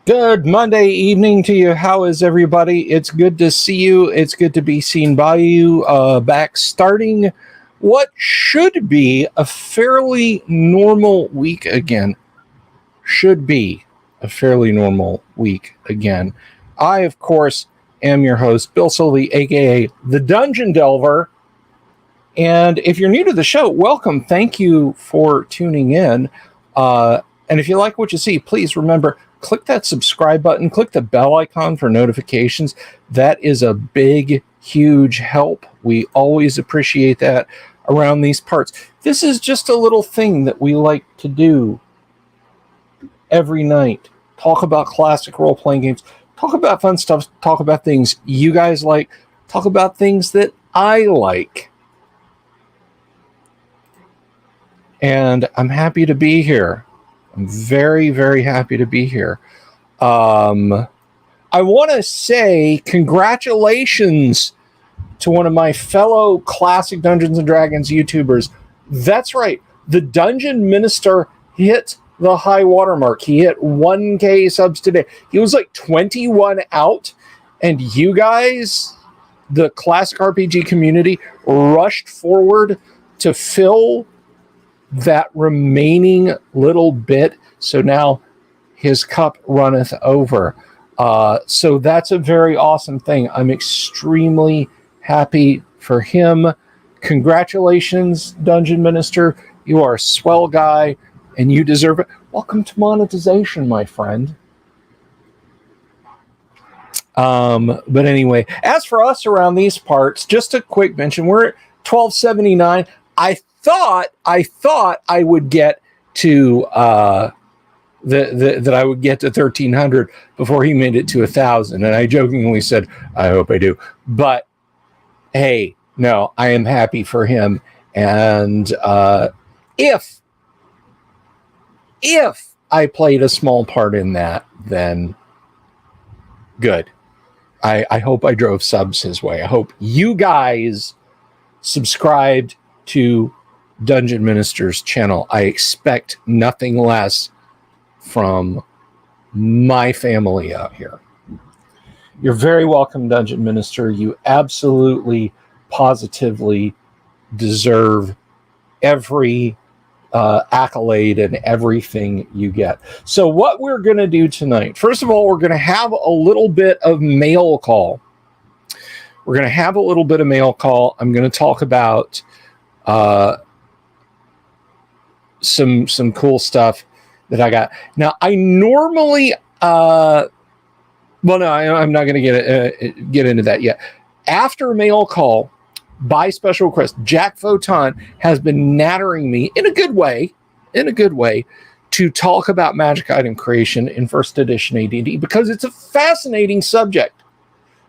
Good Monday evening to you. How is everybody? It's good to see you. It's good to be seen by you. Back starting what should be a fairly normal week again. Should be a fairly normal week again. I, of course, am your host, Bill Sylvie, aka the Dungeon Delver. And if you're new to the show, welcome. Thank you for tuning in. And if you like what you see, please remember, click that subscribe button, click the bell icon for notifications. That is a big, huge help. We always appreciate that around these parts. This is just a little thing that we like to do every night. Talk about classic role-playing games. Talk about fun stuff. Talk about things you guys like. Talk about things that I like. And I'm happy to be here. I'm very, very happy to be here. I want to say congratulations to one of my fellow classic Dungeons & Dragons YouTubers. That's right. The Dungeon Minister hit the high watermark. He hit 1K subs today. He was like 21 out. And you guys, the classic RPG community, rushed forward to fill that remaining little bit, so now his cup runneth over. So that's a very awesome thing. I'm extremely happy for him. Congratulations, Dungeon Minister. You are a swell guy, and you deserve it. Welcome to monetization, my friend. But anyway, as for us around these parts, just a quick mention, we're at 1279. I thought I would get to that I would get to 1300 before he made it to 1000, and I jokingly said, I hope I do. But hey, no, I am happy for him. And if I played a small part in that, then good. I hope I drove subs his way. I hope you guys subscribed to Dungeon Minister's channel. I expect nothing less from my family out here. You're very welcome, Dungeon Minister. You absolutely, positively deserve every accolade and everything you get. So what we're going to do tonight, first of all, we're going to have a little bit of mail call. I'm going to talk about some cool stuff that I got. Now, I normally, I'm not going to get into that yet. After mail call, by special request, Jack Photon has been nattering me in a good way, to talk about magic item creation in first edition AD&D, because it's a fascinating subject.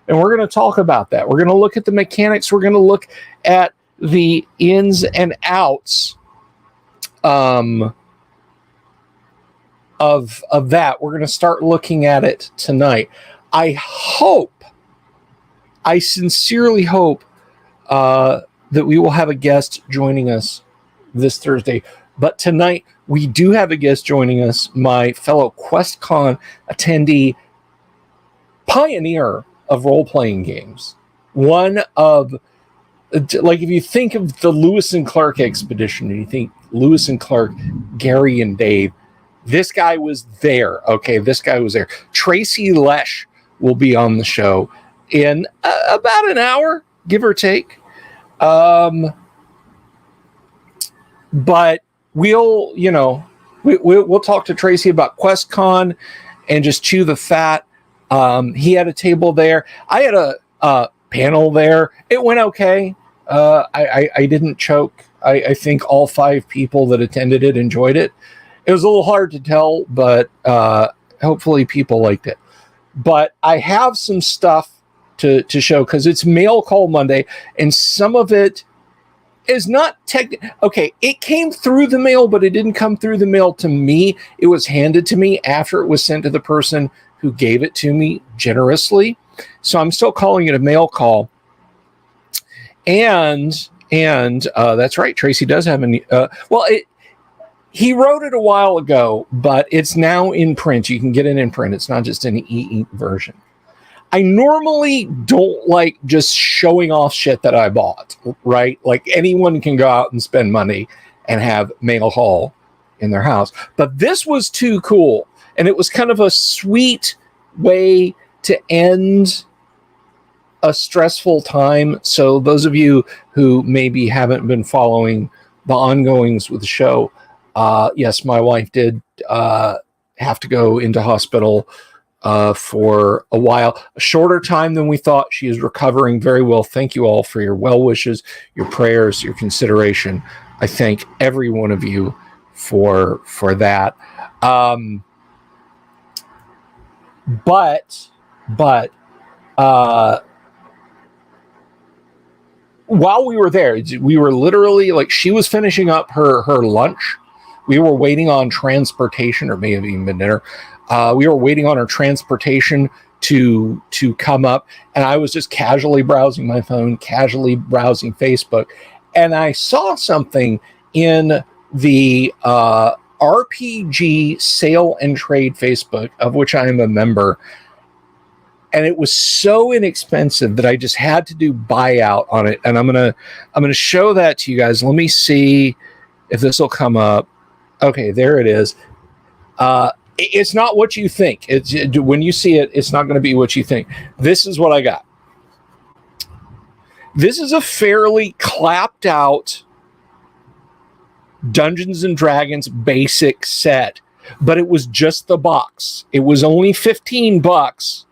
And we're going to talk about that. We're going to look at the mechanics. We're going to look at the ins and outs of that. We're going to start looking at it tonight. I sincerely hope that we will have a guest joining us this Thursday. But tonight, we do have a guest joining us, my fellow QuestCon attendee, pioneer of role-playing games. One of, like, if you think of the Lewis and Clark expedition, and you think Lewis and Clark, Gary and Dave, this guy was there. Okay, this guy was there. Tracy Lesch will be on the show in about an hour, give or take. But we'll talk to Tracy about QuestCon and just chew the fat. He had a table there. I had a panel there. It went okay. I didn't choke. I think all 5 people that attended it enjoyed it. It was a little hard to tell, but hopefully people liked it. But I have some stuff to show, because it's Mail Call Monday, and some of it is not okay, it came through the mail, but it didn't come through the mail to me. It was handed to me after it was sent to the person who gave it to me generously. So I'm still calling it a mail call. And that's right, Tracy does have He wrote it a while ago, but it's now in print. You can get it in print. It's not just an e-ink version. I normally don't like just showing off shit that I bought, right? Like anyone can go out and spend money and have mail haul in their house. But this was too cool. And it was kind of a sweet way to end a stressful time. So those of you who maybe haven't been following the ongoings with the show, yes, my wife did have to go into hospital for a while, a shorter time than we thought. She is recovering very well. Thank you all for your well wishes, your prayers, your consideration. I thank every one of you for that. But while we were there, we were literally like, she was finishing up her lunch. We were waiting on transportation, or may have even been dinner. We were waiting on our transportation to come up, and I was just casually browsing my phone, casually browsing Facebook, and I saw something in the RPG Sale and Trade Facebook, of which I am a member, and it was so inexpensive that I just had to do buyout on it. And I'm gonna show that to you guys. Let me see if this will come up. Okay, there it is. It's not what you think. When you see it, it's not going to be what you think. This is what I got. This is a fairly clapped out Dungeons and Dragons basic set, but it was just the box. It was only $15,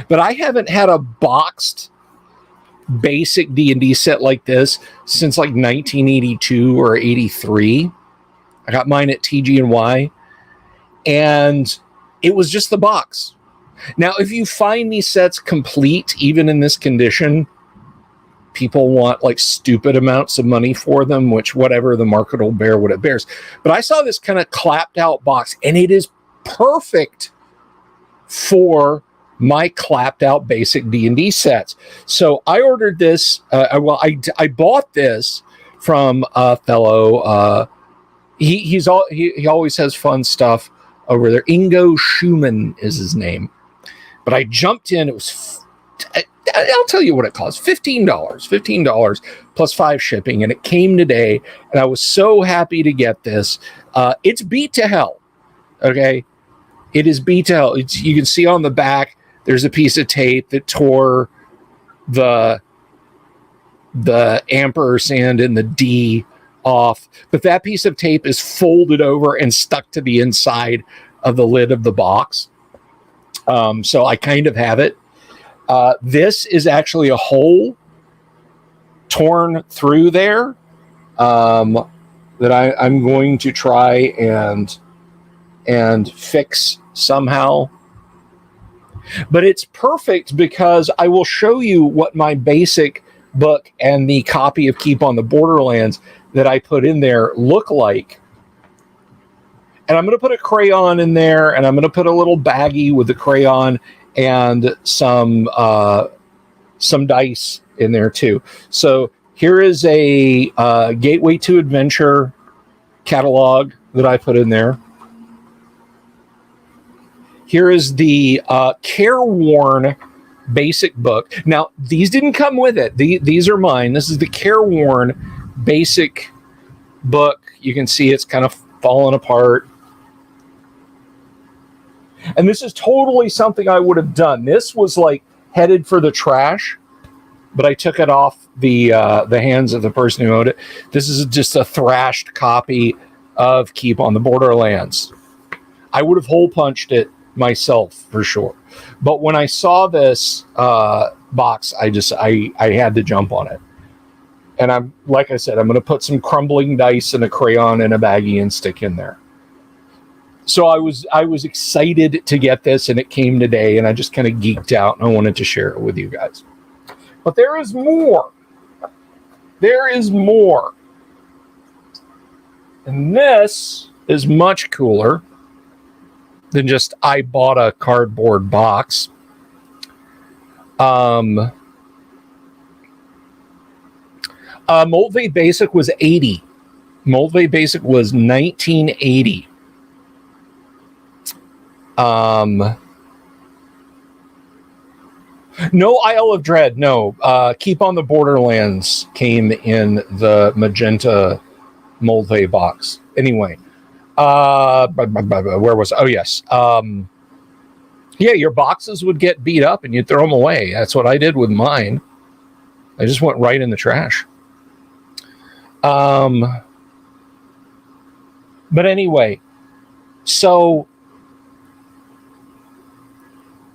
but I haven't had a boxed basic D&D set like this since like 1982 or 83. I got mine at TG&Y, and it was just the box. Now, if you find these sets complete, even in this condition, people want like stupid amounts of money for them, which whatever, the market will bear what it bears. But I saw this kind of clapped out box, and it is perfect for my clapped out basic D&D sets. So I ordered this. I bought this from a fellow. He always has fun stuff over there. Ingo Schumann is his name. But I jumped in. It was, I'll tell you what it cost. $15 plus 5 shipping. And it came today. And I was so happy to get this. It's beat to hell. Okay. It is beat to hell. You can see on the back, there's a piece of tape that tore the ampersand and the D off, but that piece of tape is folded over and stuck to the inside of the lid of the box. So I kind of have it. This is actually a hole torn through there that I'm going to try and fix somehow. But it's perfect because I will show you what my basic book and the copy of Keep on the Borderlands that I put in there look like. And I'm going to put a crayon in there, and I'm going to put a little baggie with the crayon and some dice in there too. So here is a Gateway to Adventure catalog that I put in there. Here is the Careworn basic book. Now, these didn't come with it. These are mine. This is the Careworn basic book. You can see it's kind of fallen apart. And this is totally something I would have done. This was like headed for the trash, but I took it off the hands of the person who owned it. This is just a thrashed copy of Keep on the Borderlands. I would have hole punched it myself for sure. But when I saw this box, I had to jump on it. And I'm, like I said, I'm going to put some crumbling dice and a crayon in a baggie and stick in there. So I was excited to get this, and it came today, and I just kind of geeked out, and I wanted to share it with you guys. But there is more. There is more. And this is much cooler than just I bought a cardboard box. Moldvay Basic was $80. Moldvay Basic was 1980. No Isle of Dread. No. Keep on the Borderlands came in the magenta Moldvay box. Anyway, where was? Oh yes. Yeah, your boxes would get beat up and you'd throw them away. That's what I did with mine. I just went right in the trash. But anyway, so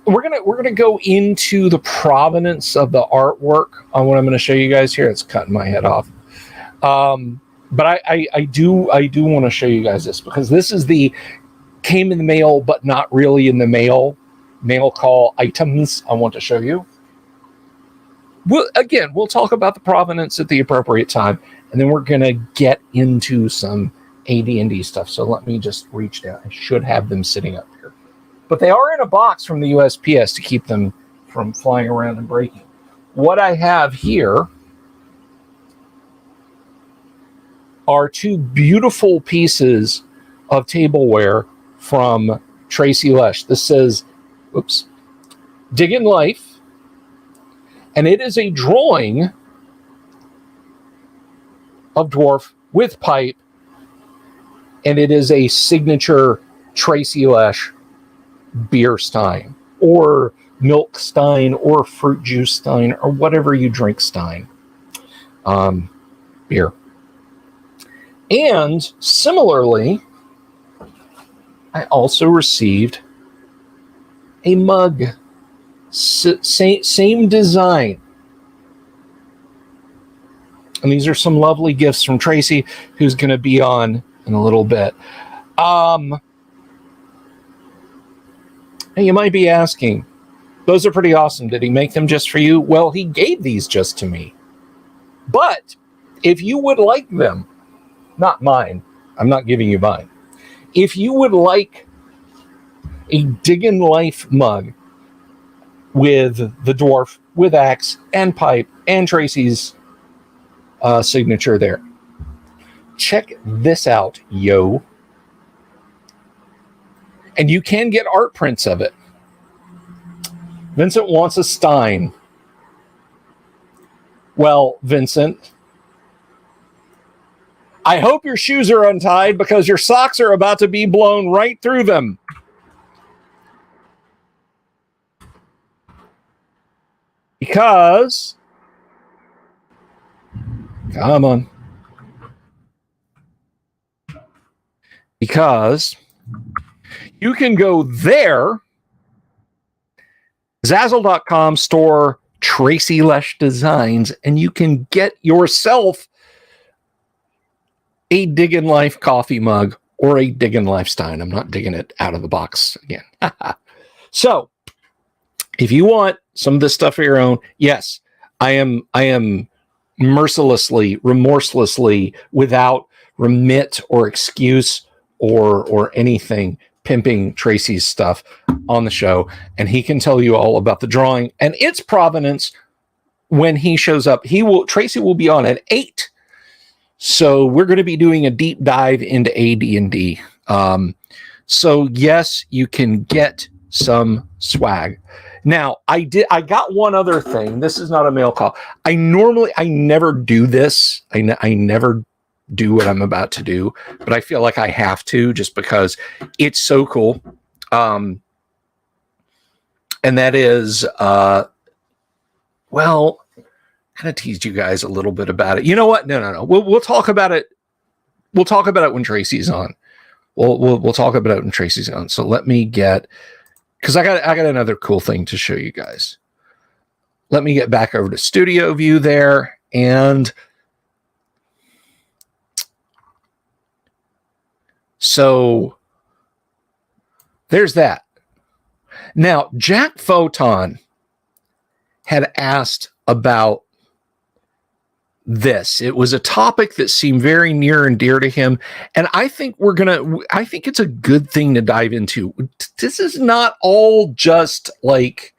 we're gonna go into the provenance of the artwork on what I'm going to show you guys here. It's cutting my head off. But I do want to show you guys this, because this is the came in the mail but not really in the mail call items I want to show you. We'll talk about the provenance at the appropriate time, and then we're going to get into some AD&D stuff. So let me just reach down. I should have them sitting up here. But they are in a box from the USPS to keep them from flying around and breaking. What I have here are two beautiful pieces of tableware from Tracy Lesch. This says, oops, Diggin' Life. And it is a drawing of Dwarf with pipe. And it is a signature Tracy Lesch beer stein, or milk stein, or fruit juice stein, or whatever you drink stein. Beer. And similarly, I also received a mug. Same design. And these are some lovely gifts from Tracy, who's going to be on in a little bit. And you might be asking, those are pretty awesome. Did he make them just for you? Well, he gave these just to me. But if you would like them, not mine, I'm not giving you mine. If you would like a Diggin' Life mug with the dwarf, with axe and pipe and Tracy's signature there, check this out, yo. And you can get art prints of it. Vincent wants a stein. Well, Vincent, I hope your shoes are untied, because your socks are about to be blown right through them. Because, come on. Because you can go there, Zazzle.com, store Tracy Lesch Designs, and you can get yourself a Diggin' Life coffee mug or a Diggin' Life stein. I'm not digging it out of the box again. So, if you want some of this stuff for your own, yes, I am mercilessly, remorselessly, without remit or excuse or anything, pimping Tracy's stuff on the show, and he can tell you all about the drawing and its provenance when he shows up. Tracy will be on at 8. So we're going to be doing a deep dive into AD&D. So yes, you can get some swag. Now, I got one other thing. This is not a mail call. I never do this. I never do what I'm about to do, but I feel like I have to, just because it's so cool. And that is, well, kind of teased you guys a little bit about it. You know what? No. We'll talk about it. We'll talk about it when Tracy's on. We'll talk about it when Tracy's on. So let me get, because I got another cool thing to show you guys. Let me get back over to Studio View there, and so there's that. Now, Jack Photon had asked about this. It was a topic that seemed very near and dear to him, and I think it's a good thing to dive into. This is not all just like,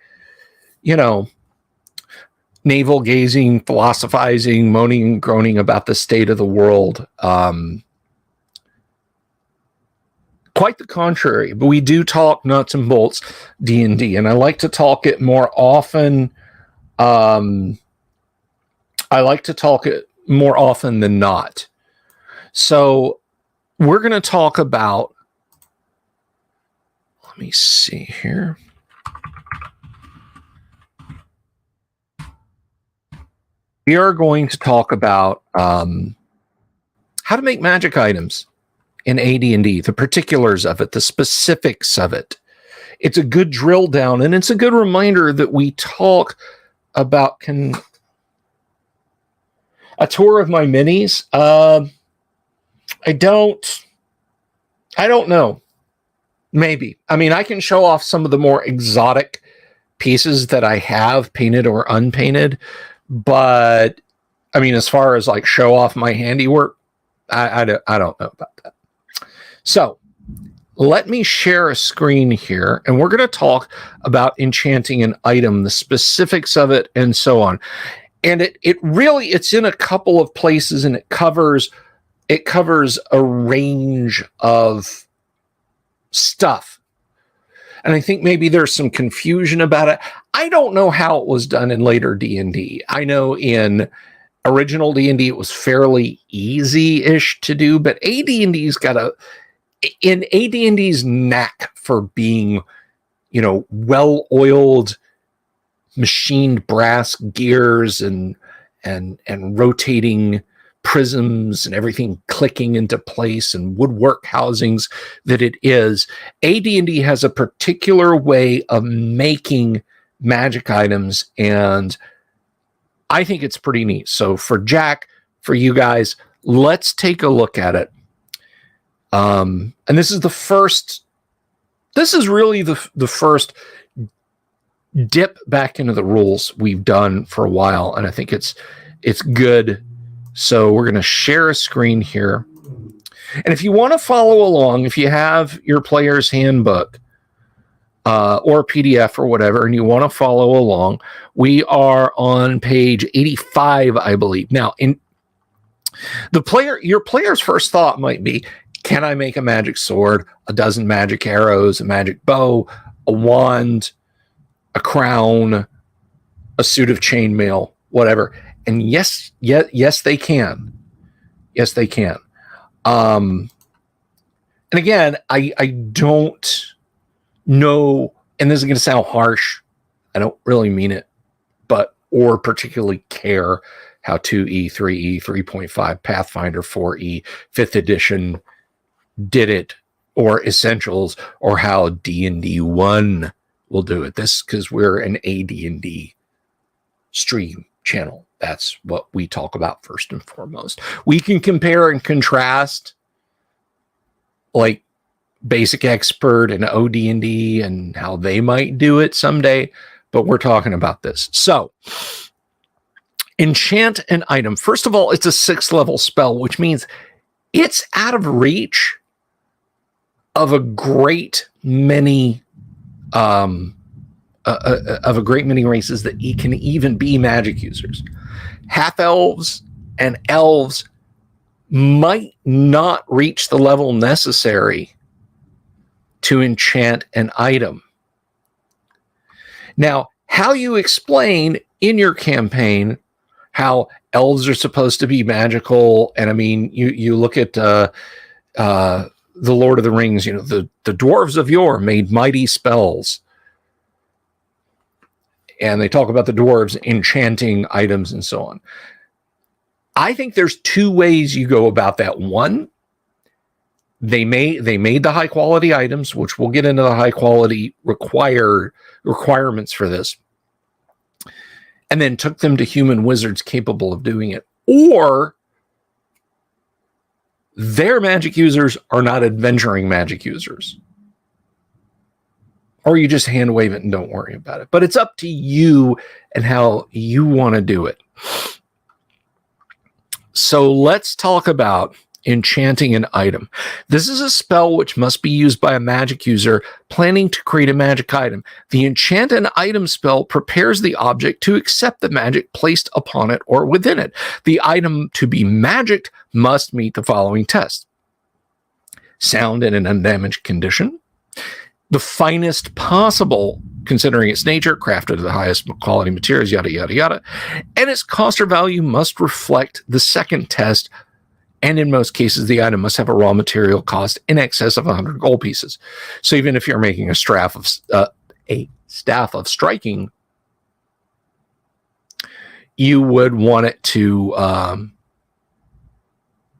navel gazing, philosophizing, moaning and groaning about the state of the world. Quite the contrary, but we do talk nuts and bolts D&D, and I like to talk it more often. I like to talk it more often than not. So we're going to talk about, let me see here. We are going to talk about how to make magic items in AD&D, the particulars of it, the specifics of it. It's a good drill down, and it's a good reminder that we talk about a tour of my minis. I don't know. Maybe. I mean, I can show off some of the more exotic pieces that I have painted or unpainted, but I mean, as far as like show off my handiwork, I don't know about that. So let me share a screen here, and we're going to talk about enchanting an item, the specifics of it, and so on. And it's in a couple of places, and it covers a range of stuff. And I think maybe there's some confusion about it. I don't know how it was done in later D&D. I know in original D&D it was fairly easy-ish to do, but AD&D's got in AD&D's knack for being, well-oiled, machined brass gears and rotating prisms and everything clicking into place and woodwork housings that it is. AD&D has a particular way of making magic items, and I think it's pretty neat. So for Jack, for you guys, let's take a look at it. And this is really the first dip back into the rules we've done for a while, and I think it's good. So we're going to share a screen here. And if you want to follow along, if you have your player's handbook or PDF or whatever, and you want to follow along, we are on page 85, I believe. Now, your player's first thought might be, can I make a magic sword, a dozen magic arrows, a magic bow, a wand, a crown, a suit of chainmail, whatever? And yes, they can. Yes, they can. And again, I don't know, and this is going to sound harsh. I don't really mean it, or particularly care how 2E, 3E, 3.5, Pathfinder 4E, 5th edition did it, or Essentials, or how D&D 1 will do it. This because we're an AD&D stream channel. That's what we talk about first and foremost. We can compare and contrast like Basic Expert and OD&D and how they might do it someday, but we're talking about this. So, enchant an item. First of all, it's a 6th level spell, which means it's out of reach of a great many races that can even be magic users. Half elves and elves might not reach the level necessary to enchant an item. Now, how you explain in your campaign how elves are supposed to be magical, and I mean, you look at the Lord of the Rings, the dwarves of yore made mighty spells. And they talk about the dwarves enchanting items and so on. I think there's two ways you go about that. One, they made the high quality items, which we'll get into the high quality requirements for this, and then took them to human wizards capable of doing it. Or their magic users are not adventuring magic users. Or you just hand wave it and don't worry about it. But it's up to you and how you want to do it. So let's talk about Enchanting an item. This is a spell which must be used by a magic user planning to create a magic item. The enchant an item spell prepares the object to accept the magic placed upon it or within it. The item to be magicked must meet the following test. Sound in an undamaged condition. The finest possible, considering its nature, crafted to the highest quality materials, yada, yada, yada. And its cost or value must reflect the second test. And in most cases, the item must have a raw material cost in excess of 100 gold pieces. So even if you're making a staff of striking, you would want it to,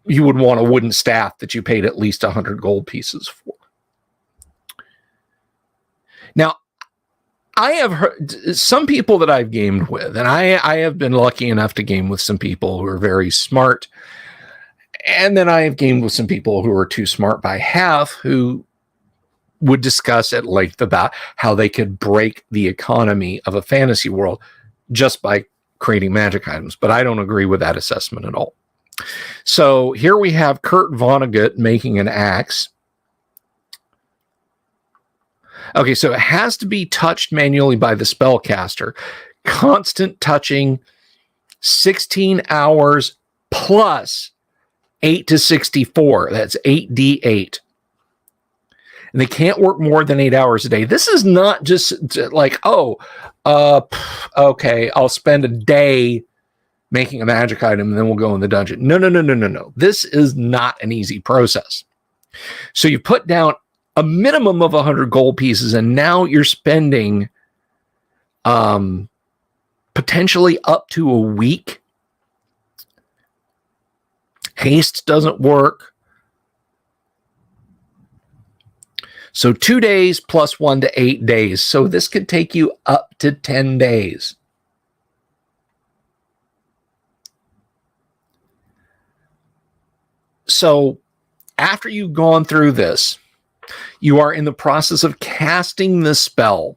you would want a wooden staff that you paid at least 100 gold pieces for. Now, I have heard some people that I've gamed with, and I have been lucky enough to game with some people who are very smart. And then I have gamed with some people who are too smart by half, who would discuss at length about how they could break the economy of a fantasy world just by creating magic items. But I don't agree with that assessment at all. So here we have Kurt Vonnegut making an axe. Okay, so it has to be touched manually by the spellcaster. Constant touching, 16 hours plus 8 to 64. That's 8d8. And they can't work more than 8 hours a day. This is not just like, okay, I'll spend a day making a magic item and then we'll go in the dungeon. No. This is not an easy process. So you put down a minimum of 100 gold pieces, and now you're spending potentially up to a week. Haste doesn't work. So 2 days plus 1 to 8 days. So this could take you up to 10 days. So after you've gone through this, you are in the process of casting the spell.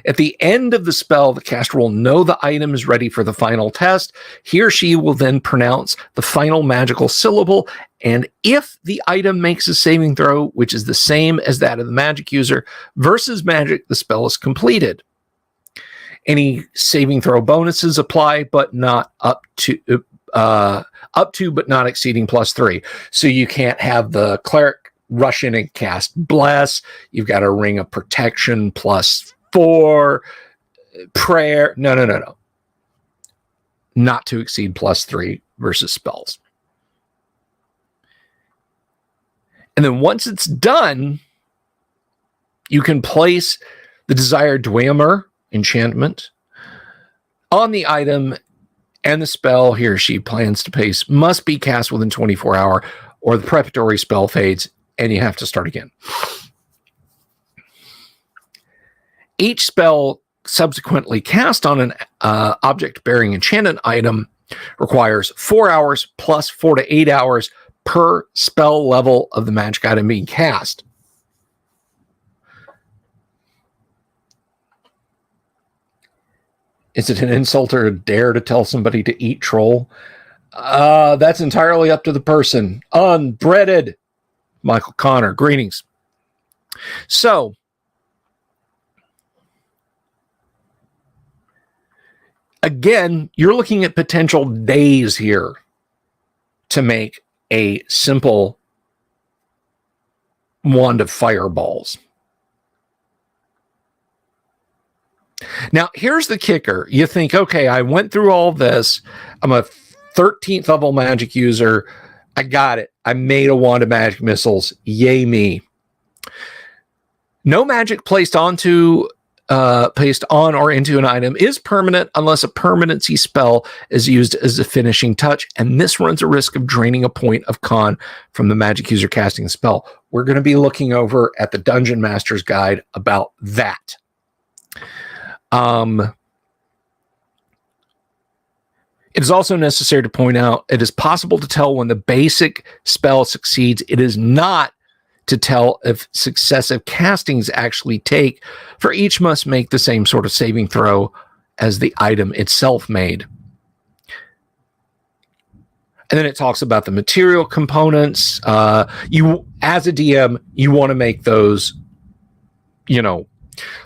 At the end of the spell, the caster will know the item is ready for the final test. He or she will then pronounce the final magical syllable, and if the item makes a saving throw, which is the same as that of the magic user, versus magic, the spell is completed. Any saving throw bonuses apply, but not up to but not exceeding +3. So you can't have the cleric rush in and cast Bless. You've got a Ring of Protection +4. Prayer. No. Not to exceed +3 versus spells. And then once it's done, you can place the desired Dwemer enchantment on the item, and the spell he or she plans to place must be cast within 24 hours, or the preparatory spell fades and you have to start again. Each spell subsequently cast on an object bearing enchanted item requires 4 hours plus 4 to 8 hours per spell level of the magic item being cast. Is it an insult or a dare to tell somebody to eat troll? That's entirely up to the person. Unbreaded. Michael Connor, greetings. So, again, you're looking at potential days here to make a simple wand of fireballs. Now, here's the kicker. You think, okay, I went through all this. I'm a 13th level magic user. I got it. I made a wand of magic missiles. Yay me. No magic placed on or into an item is permanent unless a permanency spell is used as a finishing touch, and this runs a risk of draining a point of con from the magic user casting the spell. We're going to be looking over at the Dungeon Master's Guide about that. It is also necessary to point out it is possible to tell when the basic spell succeeds. It is not to tell if successive castings actually take, for each must make the same sort of saving throw as the item itself made. And then it talks about the material components. You, as a DM, you want to make those, you know,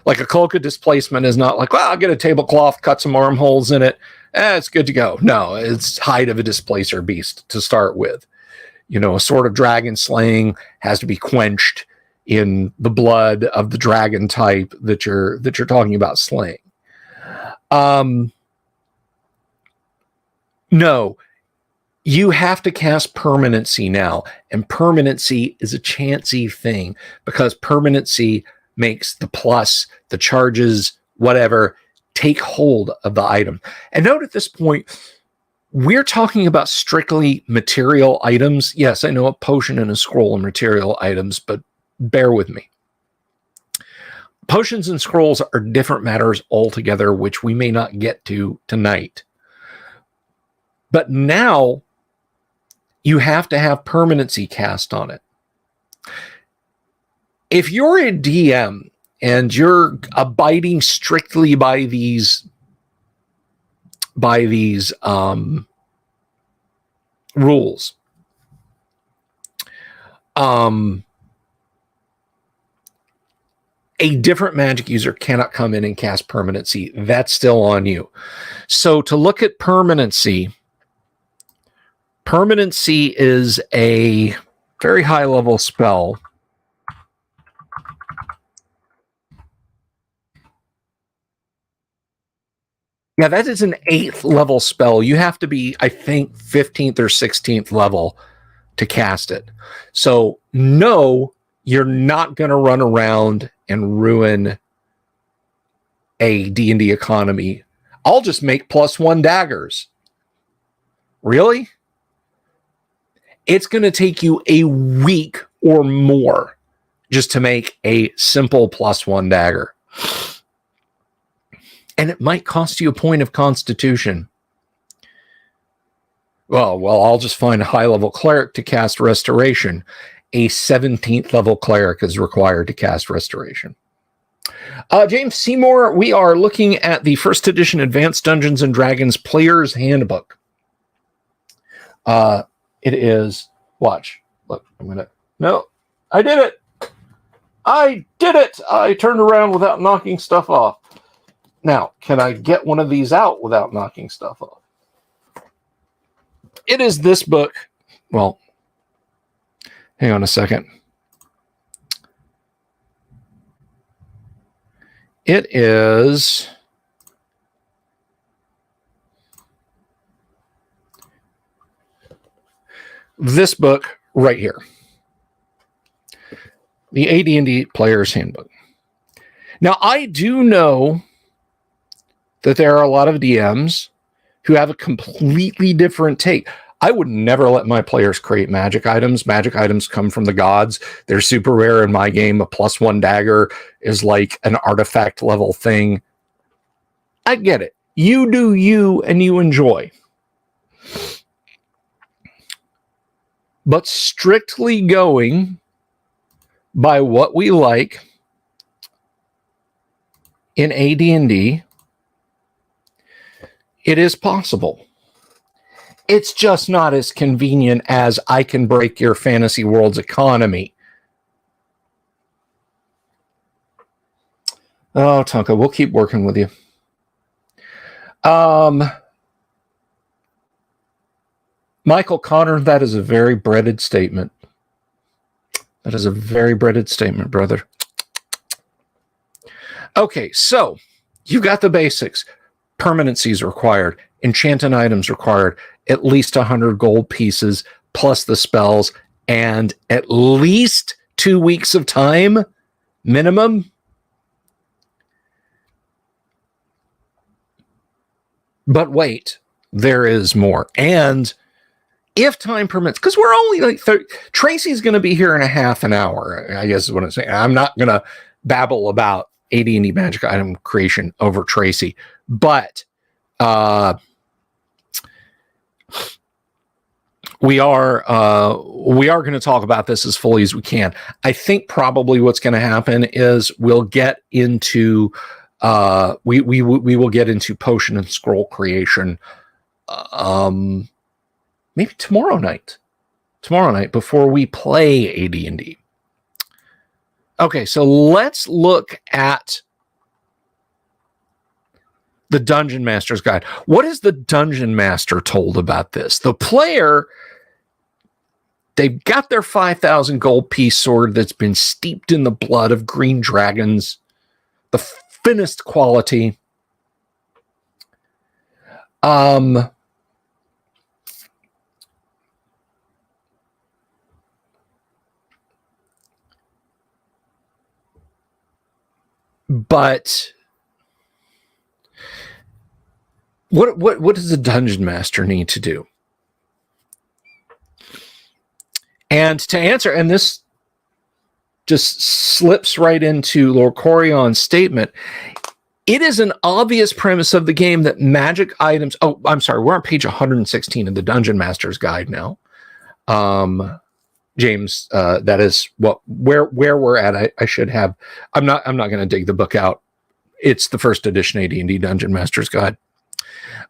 like a cloak of displacement is not like, well, I'll get a tablecloth, cut some armholes in it. It's good to go. No, it's hide of a displacer beast to start with. You know, a sword of dragon slaying has to be quenched in the blood of the dragon type that you're talking about slaying. No, you have to cast permanency now, and permanency is a chancy thing because permanency makes the plus, the charges, whatever, take hold of the item. And note at this point, we're talking about strictly material items. Yes, I know a potion and a scroll are material items, but bear with me. Potions and scrolls are different matters altogether, which we may not get to tonight. But now you have to have permanency cast on it. If you're a DM and you're abiding strictly by these rules, a different magic user cannot come in and cast permanency. That's still on you. So to look at permanency, permanency is a very high level spell. Yeah, that is an 8th level spell. You have to be, I think, 15th or 16th level to cast it. So no, you're not going to run around and ruin a D&D economy. I'll just make +1 daggers. Really? It's going to take you a week or more just to make a simple +1 dagger. And it might cost you a point of constitution. Well, I'll just find a high-level cleric to cast restoration. A 17th level cleric is required to cast restoration. James Seymour, we are looking at the 1st edition Advanced Dungeons & Dragons Player's Handbook. It is, watch, look, no, I did it. I turned around without knocking stuff off. Now, can I get one of these out without knocking stuff off? It is this book. Well, hang on a second. It is this book right here. The AD&D Player's Handbook. Now, I do know that there are a lot of DMs who have a completely different take. I would never let my players create magic items. Magic items come from the gods. They're super rare in my game. A +1 dagger is like an artifact level thing. I get it. You do you and you enjoy. But strictly going by what we like in AD&D, it is possible. It's just not as convenient as I can break your fantasy world's economy. Oh, Tonka, we'll keep working with you. Michael Connor, that is a very breaded statement. That is a very breaded statement, brother. Okay, so you've got the basics. Permanencies required, enchanted items required, at least 100 gold pieces, plus the spells, and at least 2 weeks of time, minimum. But wait, there is more. And if time permits, because we're only like 30, Tracy's going to be here in a half an hour, I guess is what I'm saying. I'm not going to babble about AD&D magic item creation over Tracy, but we are going to talk about this as fully as we can. I think probably what's going to happen is we'll get into we will get into potion and scroll creation maybe tomorrow night before we play AD&D. Okay, so let's look at the Dungeon Master's Guide. What is the Dungeon Master told about this? The player, they've got their 5,000 gold piece sword that's been steeped in the blood of green dragons, the finest quality. But what does the Dungeon Master need to do? And to answer, and this just slips right into Lord Corion's statement, it is an obvious premise of the game that magic items... Oh, I'm sorry, we're on page 116 of the Dungeon Master's Guide now. James, that is where we're at. I should have... I'm not going to dig the book out. It's the first edition AD&D Dungeon Master's Guide.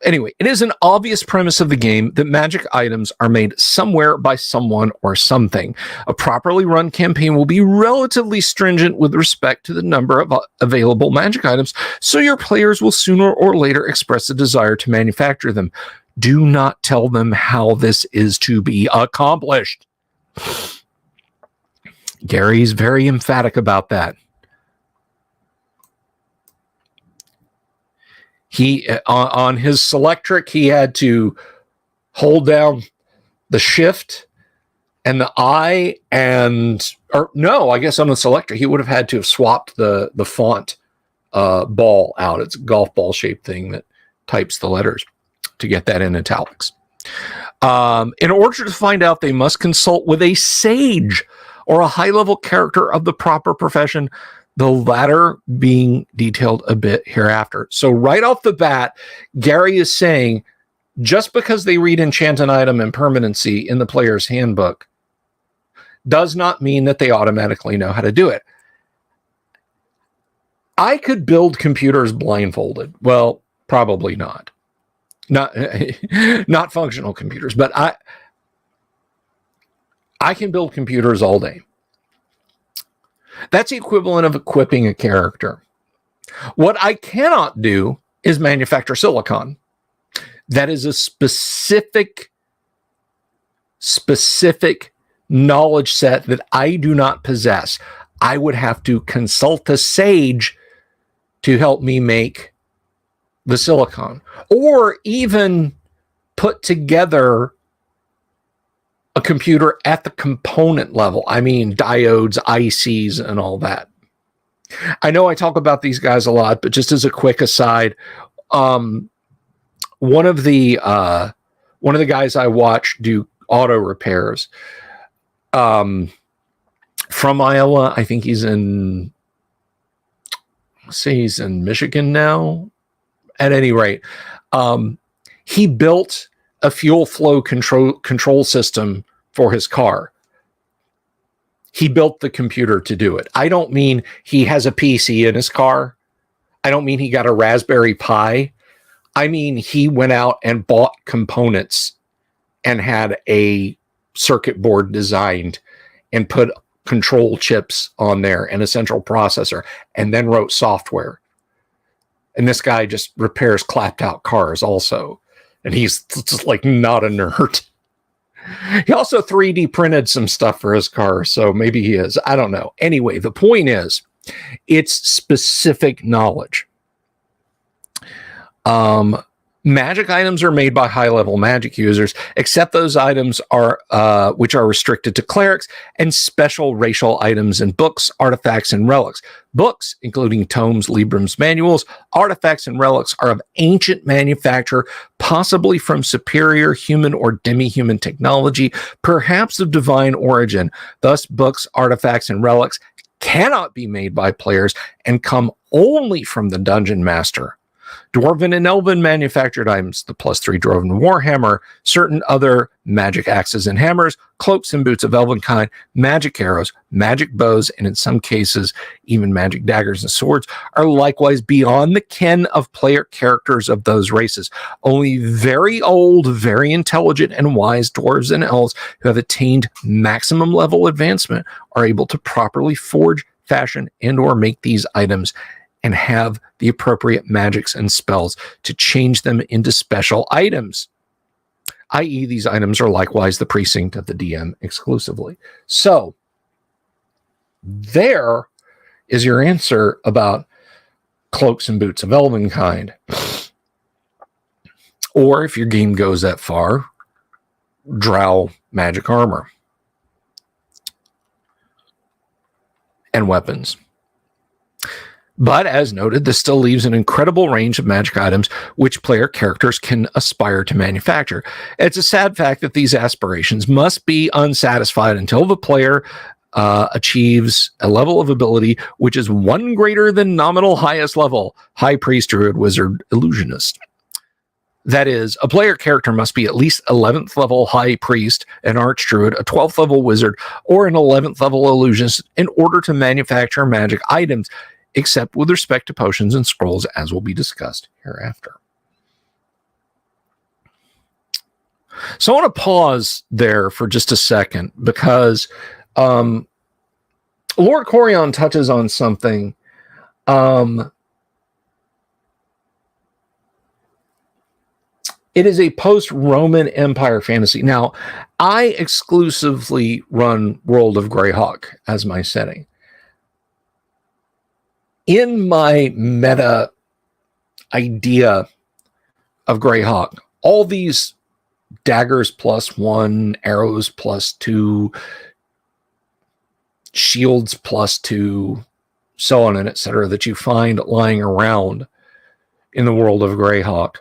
Anyway, it is an obvious premise of the game that magic items are made somewhere by someone or something. A properly run campaign will be relatively stringent with respect to the number of available magic items, so your players will sooner or later express a desire to manufacture them. Do not tell them how this is to be accomplished. Gary's very emphatic about that. He on his Selectric, he had to hold down the shift and the I, or no, I guess on the Selectric he would have had to have swapped the font ball out. It's a golf ball shaped thing that types the letters to get that in italics. In order to find out, they must consult with a sage or a high-level character of the proper profession, the latter being detailed a bit hereafter. So right off the bat, Gary is saying, just because they read Enchanting Item and Permanency in the player's handbook does not mean that they automatically know how to do it. I could build computers blindfolded. Well, probably not. Not functional computers, but I can build computers all day. That's the equivalent of equipping a character. What I cannot do is manufacture silicon. That is a specific knowledge set that I do not possess. I would have to consult a sage to help me make the silicon, or even put together a computer at the component level. I mean, diodes, ICs, and all that. I know I talk about these guys a lot, but just as a quick aside, one of the guys I watch do auto repairs, from Iowa. I think he's in Michigan now. At any rate, he built a fuel flow control system for his car. He built the computer to do it. I don't mean he has a PC in his car. I don't mean he got a Raspberry Pi. I mean he went out and bought components and had a circuit board designed and put control chips on there and a central processor, and then wrote software. And this guy just repairs clapped out cars also. And he's just like not a nerd. He also 3D printed some stuff for his car, so maybe he is. I don't know. Anyway, the point is, it's specific knowledge. Magic items are made by high-level magic users, except those items are which are restricted to clerics, and special racial items in books, artifacts, and relics. Books, including tomes, librams, manuals, artifacts, and relics, are of ancient manufacture, possibly from superior human or demi-human technology, perhaps of divine origin. Thus, books, artifacts, and relics cannot be made by players and come only from the dungeon master. Dwarven and Elven manufactured items, the +3 Dwarven Warhammer, certain other magic axes and hammers, cloaks and boots of Elvenkind, magic arrows, magic bows, and in some cases, even magic daggers and swords are likewise beyond the ken of player characters of those races. Only very old, very intelligent, and wise dwarves and elves who have attained maximum level advancement are able to properly forge, fashion, and or make these items and have the appropriate magics and spells to change them into special items, i.e. these items are likewise the precinct of the DM exclusively. So there is your answer about cloaks and boots of Elvenkind. Or if your game goes that far, drow magic armor and weapons. But as noted, this still leaves an incredible range of magic items which player characters can aspire to manufacture. It's a sad fact that these aspirations must be unsatisfied until the player achieves a level of ability which is one greater than nominal highest level, High Priest, Druid, Wizard, Illusionist. That is, a player character must be at least 11th level High Priest, an Archdruid, a 12th level Wizard, or an 11th level Illusionist in order to manufacture magic items, except with respect to potions and scrolls, as will be discussed hereafter. So I want to pause there for just a second because Lord Corion touches on something. It is a post-Roman Empire fantasy. Now, I exclusively run World of Greyhawk as my setting. In my meta idea of Greyhawk, all these daggers +1, arrows +2, shields +2, so on and etc. that you find lying around in the world of Greyhawk,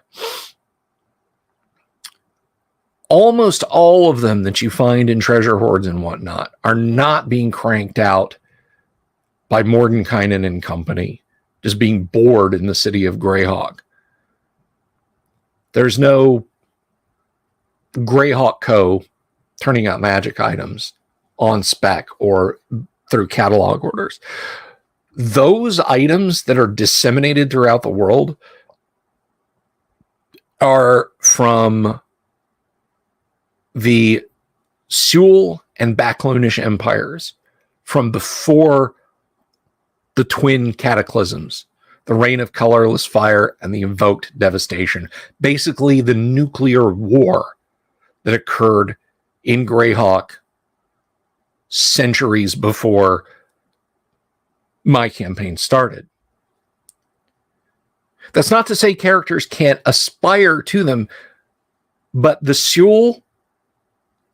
almost all of them that you find in treasure hoards and whatnot are not being cranked out by Mordenkainen and company, just being bored in the city of Greyhawk. There's no Greyhawk Co. turning out magic items on spec or through catalog orders. Those items that are disseminated throughout the world are from the Seul and Backlonish empires from before the twin cataclysms, the reign of colorless fire and the invoked devastation, basically the nuclear war that occurred in Greyhawk centuries before my campaign started. That's not to say characters can't aspire to them, but the Seul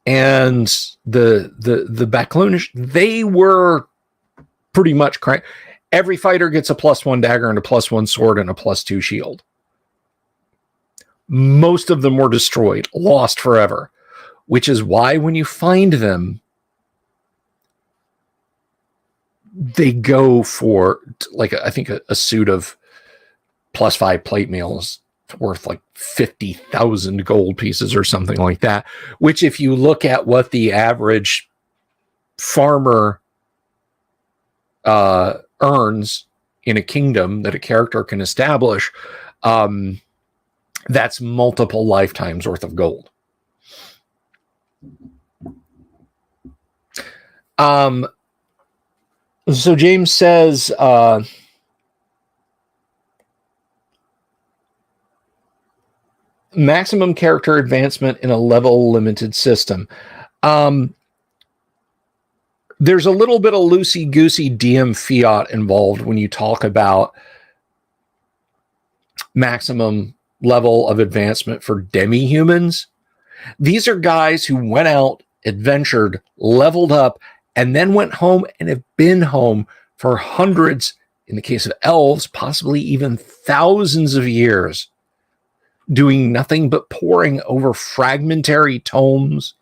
and the Backlonish, they were pretty much cranked. Every fighter gets a +1 dagger and a +1 sword and a +2 shield. Most of them were destroyed, lost forever, which is why when you find them, they go for, like, I think a suit of +5 plate mail is worth like 50,000 gold pieces or something like that, which if you look at what the average farmer earns in a kingdom that a character can establish, that's multiple lifetimes worth of gold. So James says, maximum character advancement in a level limited system. There's a little bit of loosey-goosey DM fiat involved when you talk about maximum level of advancement for demi-humans. These are guys who went out, adventured, leveled up, and then went home and have been home for hundreds, in the case of elves, possibly even thousands of years, doing nothing but poring over fragmentary tomes,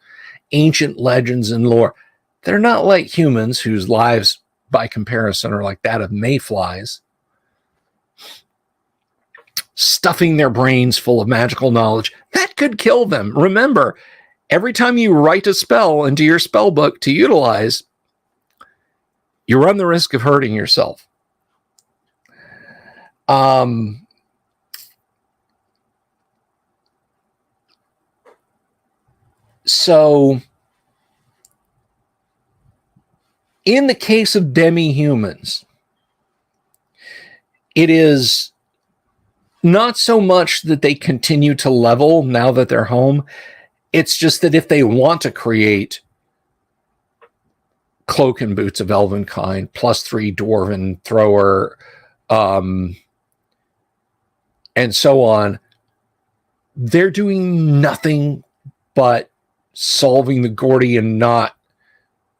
ancient legends, and lore. They're not like humans whose lives, by comparison, are like that of mayflies. stuffing their brains full of magical knowledge. That could kill them. Remember, every time you write a spell into your spell book to utilize, you run the risk of hurting yourself. So, in the case of demi-humans, it is not so much that they continue to level now that they're home. It's just that if they want to create cloak and boots of elven kind, +3 dwarven thrower, and so on, they're doing nothing but solving the Gordian knot,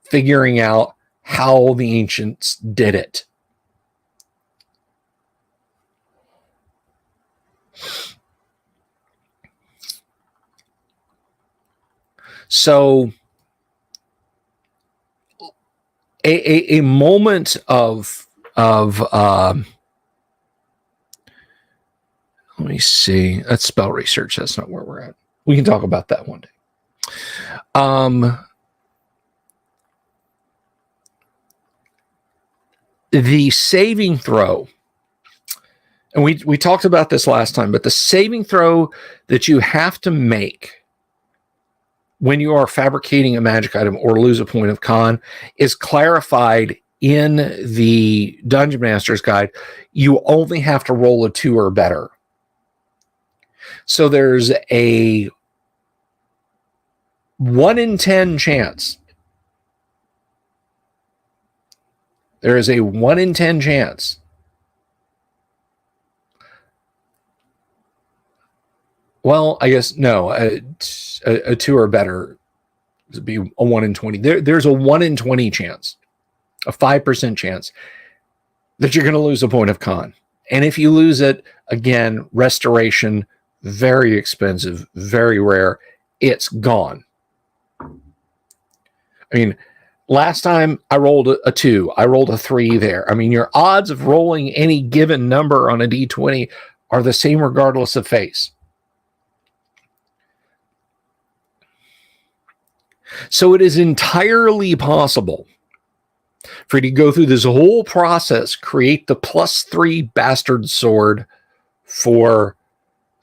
figuring out how the ancients did it. So a moment of let me see. That's spell research. That's not where we're at. We can talk about that one day. The saving throw, and we talked about this last time, but the saving throw that you have to make when you are fabricating a magic item or lose a point of con is clarified in the Dungeon Master's Guide. You only have to roll a 2 or better. So there's a 1 in 10 chance. There is a 1 in 10 chance well, I guess no, a 2 or better would be a 1 in 20. There's a 1 in 20 chance, a 5% chance that you're going to lose a point of con. And if you lose it, again, restoration, very expensive, very rare. It's gone. I mean, last time I rolled a 2. I rolled a 3 there. I mean, your odds of rolling any given number on a D20 are the same regardless of face. So it is entirely possible for you to go through this whole process, create the +3 bastard sword for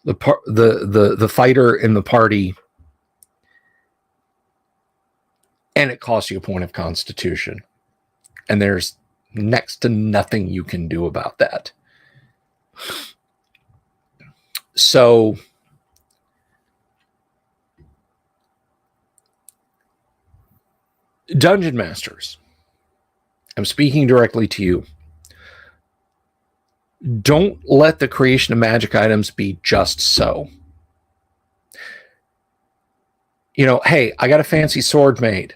the fighter in the party, and it costs you a point of constitution. And there's next to nothing you can do about that. So Dungeon Masters, I'm speaking directly to you. Don't let the creation of magic items be just so. You know, hey, I got a fancy sword made.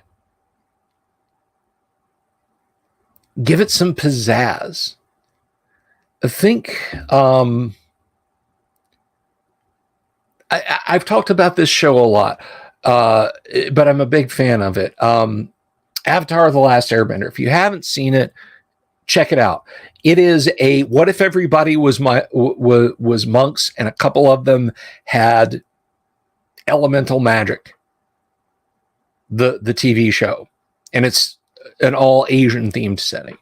Give it some pizzazz. I think I've talked about this show a lot, but I'm a big fan of it. Avatar: The Last Airbender. If you haven't seen it, check it out. It is a what if everybody was monks and a couple of them had elemental magic. The TV show, and it's an all Asian themed setting.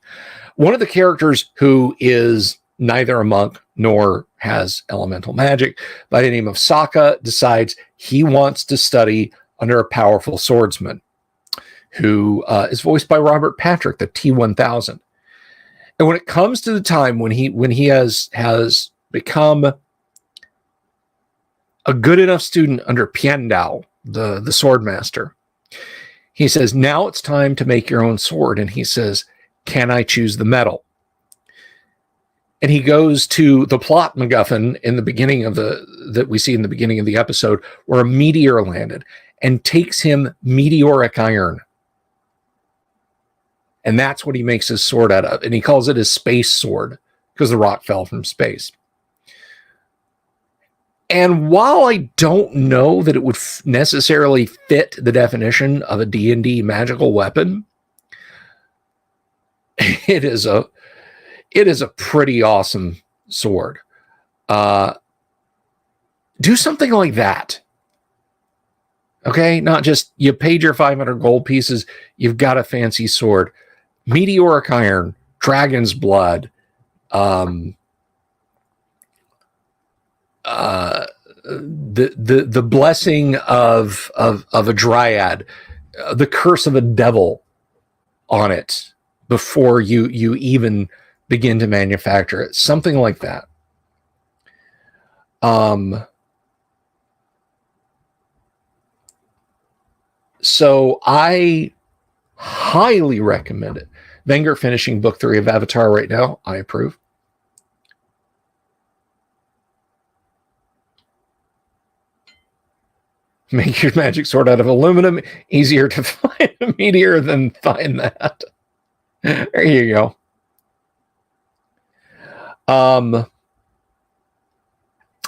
One of the characters who is neither a monk nor has elemental magic, by the name of Sokka, decides he wants to study under a powerful swordsman who is voiced by Robert Patrick, the T-1000. And when it comes to the time when he has become a good enough student under Piandao, the sword master, he says, now it's time to make your own sword. And he says, can I choose the metal? And he goes to the plot MacGuffin in the beginning of that we see in the beginning of the episode, where a meteor landed, and takes him meteoric iron. And that's what he makes his sword out of. And he calls it his space sword because the rock fell from space. And while I don't know that it would necessarily fit the definition of a D&D magical weapon, it is a pretty awesome sword. Do something like that. Okay, not just you paid your 500 gold pieces, you've got a fancy sword. Meteoric iron, dragon's blood, the blessing of a dryad, the curse of a devil on it before you even begin to manufacture it. Something like that. So I highly recommend it. Wenger finishing book 3 of Avatar right now. I approve. Make your magic sword out of aluminum. Easier to find a meteor than find that. There you go.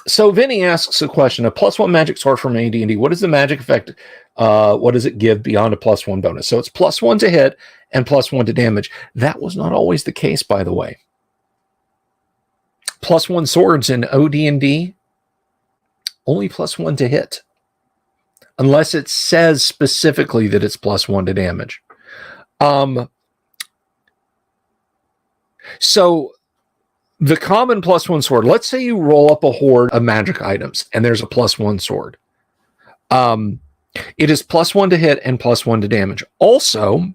So Vinny asks a question: a +1 magic sword from AD&D. What is the magic effect? What does it give beyond a +1 bonus? So it's +1 to hit and +1 to damage. That was not always the case, by the way. +1 swords in OD&D only +1 to hit, unless it says specifically that it's +1 to damage. So the common +1 sword, let's say you roll up a horde of magic items and there's a +1 sword. It is +1 to hit and +1 to damage. Also,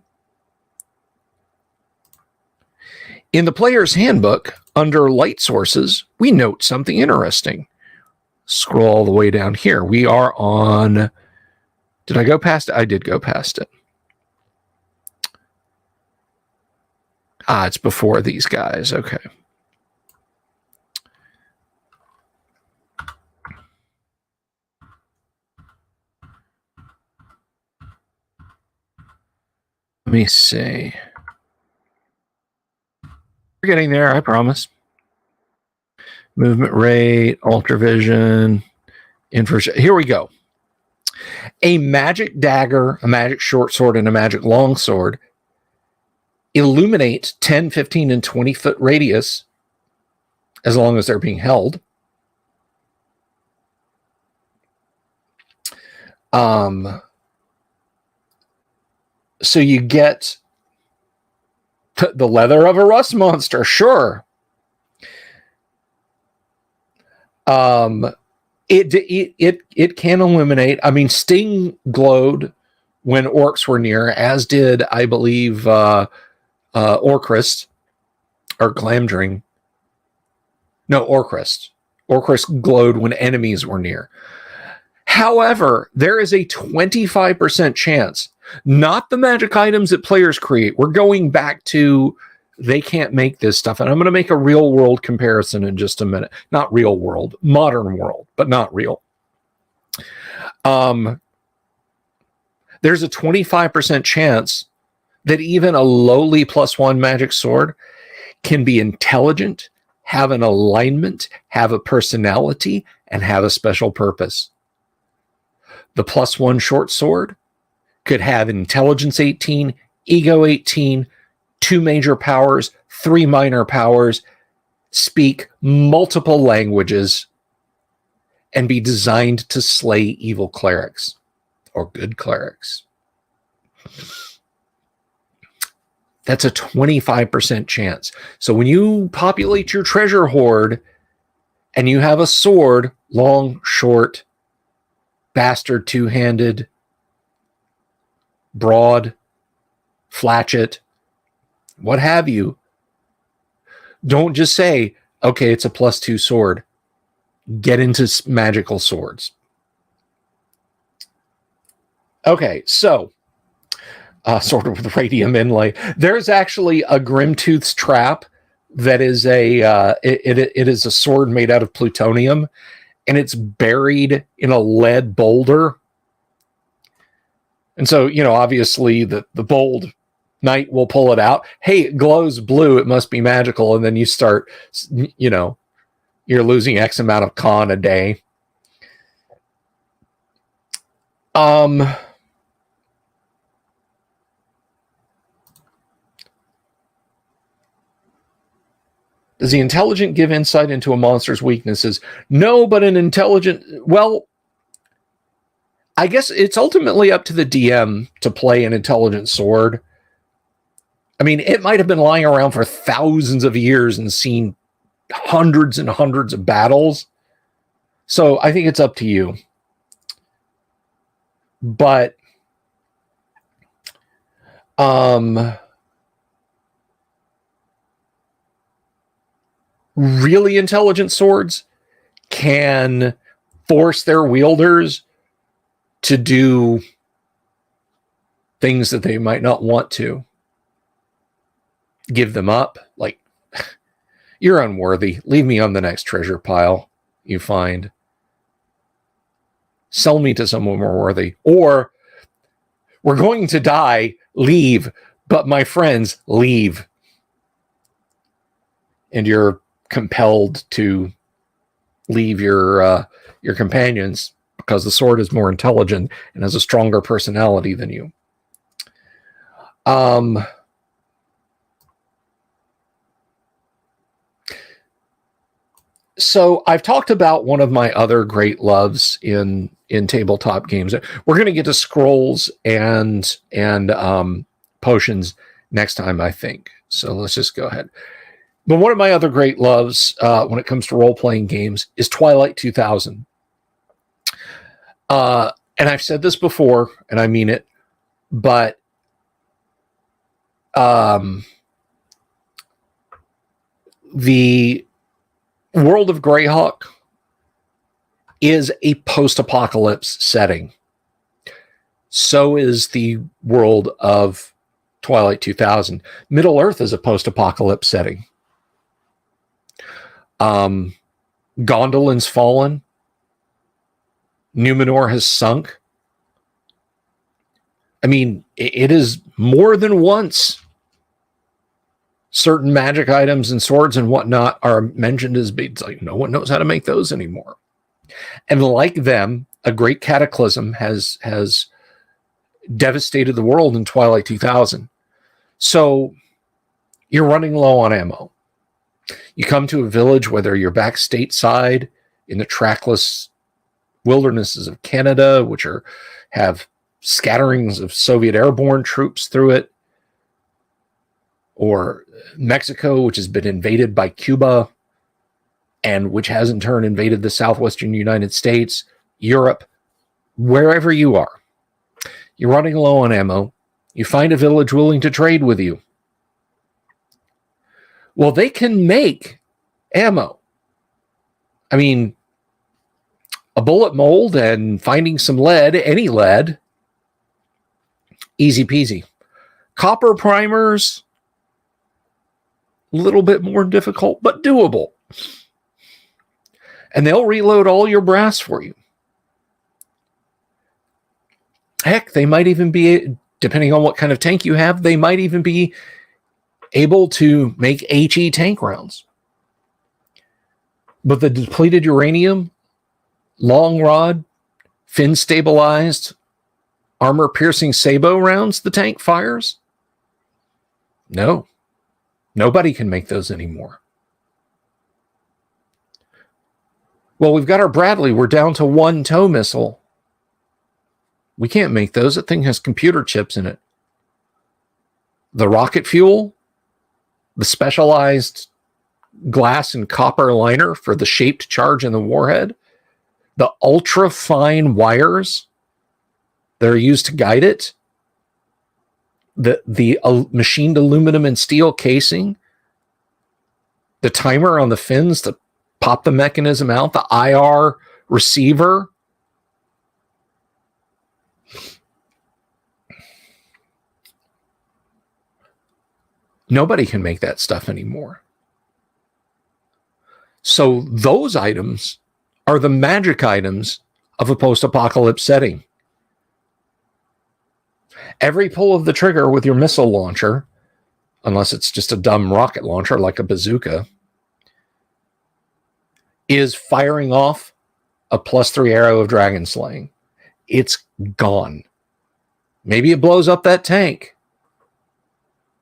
in the player's handbook, under light sources, we note something interesting. Scroll all the way down here. We are on... Did I go past it? I did go past it. It's before these guys. Okay. Let me see. We're getting there, I promise. Movement rate, ultravision, infrared. Here we go. A magic dagger, a magic short sword, and a magic long sword illuminate 10, 15, and 20 foot radius as long as they're being held. So you get the leather of a rust monster, sure. It can illuminate. I mean, Sting glowed when orcs were near, as did, I believe, Orcrist or Glamdring. No, Orcrist. Orcrist glowed when enemies were near. However, there is a 25% chance, not the magic items that players create. We're going back to they can't make this stuff. And I'm going to make a real world comparison in just a minute. Not real world, modern world, but not real. There's a 25% chance that even a lowly +1 magic sword can be intelligent, have an alignment, have a personality, and have a special purpose. The +1 short sword could have intelligence 18, ego 18, 2 major powers, 3 minor powers, speak multiple languages, and be designed to slay evil clerics or good clerics. That's a 25% chance. So when you populate your treasure hoard and you have a sword, long, short, bastard, two-handed, broad, flatchet, what have you, don't just say, okay, it's a +2 sword. Get into magical swords. Okay, so sword with radium inlay. There's actually a Grimtooth's trap that is it is a sword made out of plutonium, and it's buried in a lead boulder. And so, you know, obviously the bold knight will pull it out. Hey, it glows blue. It must be magical. And then you start, you know, you're losing X amount of con a day. Does the intelligent give insight into a monster's weaknesses? No, but an intelligent, well, I guess it's ultimately up to the DM to play an intelligent sword. I mean, it might have been lying around for thousands of years and seen hundreds and hundreds of battles. So I think it's up to you. But really intelligent swords can force their wielders to do things that they might not want to. Give them up. Like, you're unworthy. Leave me on the next treasure pile you find. Sell me to someone more worthy. Or, we're going to die. Leave. But my friends, leave. And you're compelled to leave your companions because the sword is more intelligent and has a stronger personality than you. So I've talked about one of my other great loves in tabletop games. We're going to get to scrolls and potions next time, I think. So let's just go ahead. But one of my other great loves when it comes to role-playing games is Twilight 2000. And I've said this before, and I mean it, but the world of Greyhawk is a post-apocalypse setting. So is the world of Twilight 2000. Middle-earth is a post-apocalypse setting. Gondolin's fallen. Numenor has sunk. I mean, it is more than once certain magic items and swords and whatnot are mentioned as being like no one knows how to make those anymore. And like them, a great cataclysm has devastated the world in Twilight 2000. So you're running low on ammo. You come to a village, whether you're back stateside in the trackless wildernesses of Canada, which have scatterings of Soviet airborne troops through it, or Mexico, which has been invaded by Cuba, and which has in turn invaded the southwestern United States, Europe, wherever you are. You're running low on ammo. You find a village willing to trade with you. Well, they can make ammo. I mean, a bullet mold and finding some lead, any lead, easy peasy. Copper primers, a little bit more difficult, but doable. And they'll reload all your brass for you. Heck, they might even be, depending on what kind of tank you have, they might even be able to make HE tank rounds. But the depleted uranium, long rod, fin stabilized, armor piercing sabot rounds the tank fires? No. Nobody can make those anymore. Well, we've got our Bradley. We're down to one tow missile. We can't make those. That thing has computer chips in it. The rocket fuel, the specialized glass and copper liner for the shaped charge in the warhead, the ultra fine wires that are used to guide it, the machined aluminum and steel casing, the timer on the fins to pop the mechanism out, the IR receiver. Nobody can make that stuff anymore. So those items are the magic items of a post-apocalypse setting. Every pull of the trigger with your missile launcher, unless it's just a dumb rocket launcher like a bazooka, is firing off a +3 arrow of dragon slaying. It's gone. Maybe it blows up that tank,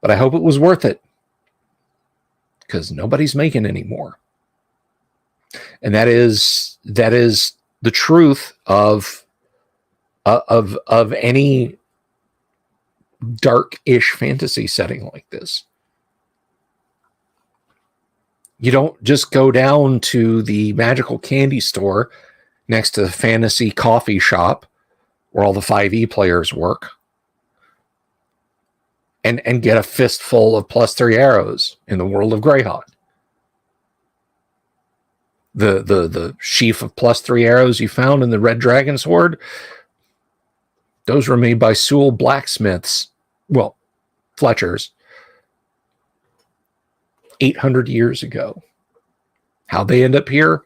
but I hope it was worth it. because nobody's making any more. And that is the truth of any dark-ish fantasy setting like this. You don't just go down to the magical candy store next to the fantasy coffee shop where all the 5e players work and get a fistful of +3 arrows in the world of Greyhawk. The sheaf of +3 arrows you found in the Red Dragon Sword, those were made by Sewell blacksmiths, well, Fletchers, 800 years ago. How they end up here,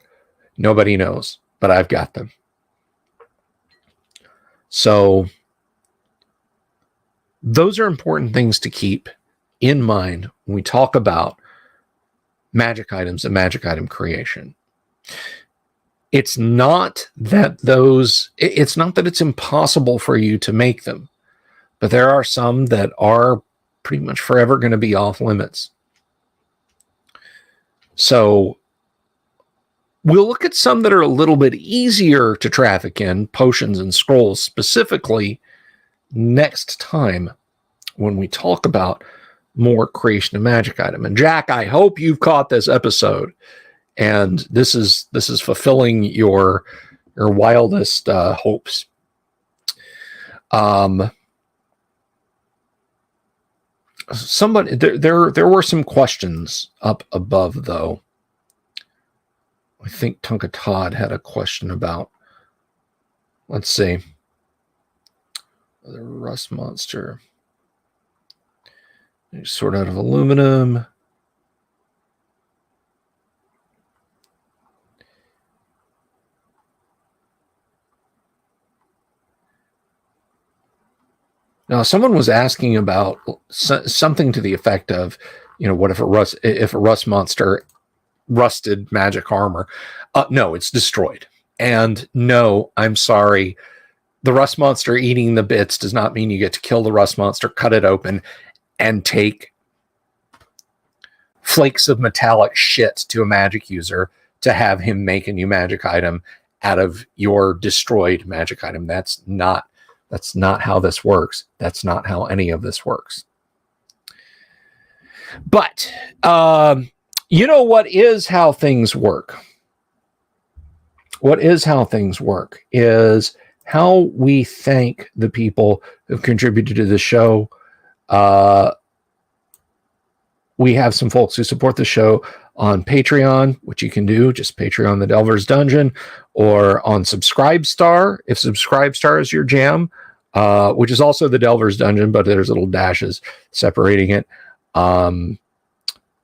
nobody knows, but I've got them. So those are important things to keep in mind when we talk about magic items and magic item creation. It's not that it's impossible for you to make them, but there are some that are pretty much forever going to be off limits. So we'll look at some that are a little bit easier to traffic in, potions and scrolls specifically, next time when we talk about more creation of magic item. And Jack, I hope you've caught this episode, and this is fulfilling your wildest hopes. Somebody there were some questions up above though. I think Tonka Todd had a question about, let's see, the rust monster. Sort out of aluminum. Now, someone was asking about something to the effect of, what if a rust monster rusted magic armor? No, it's destroyed. And no, I'm sorry. The rust monster eating the bits does not mean you get to kill the rust monster, cut it open, and take flakes of metallic shit to a magic user to have him make a new magic item out of your destroyed magic item. That's not how this works. That's not how any of this works. But what is how things work? What is how things work is how we thank the people who've contributed to the show. We have some folks who support the show on Patreon, which you can do, just Patreon the Delver's Dungeon, or on Subscribestar, if Subscribestar is your jam, which is also the Delver's Dungeon, but there's little dashes separating it. And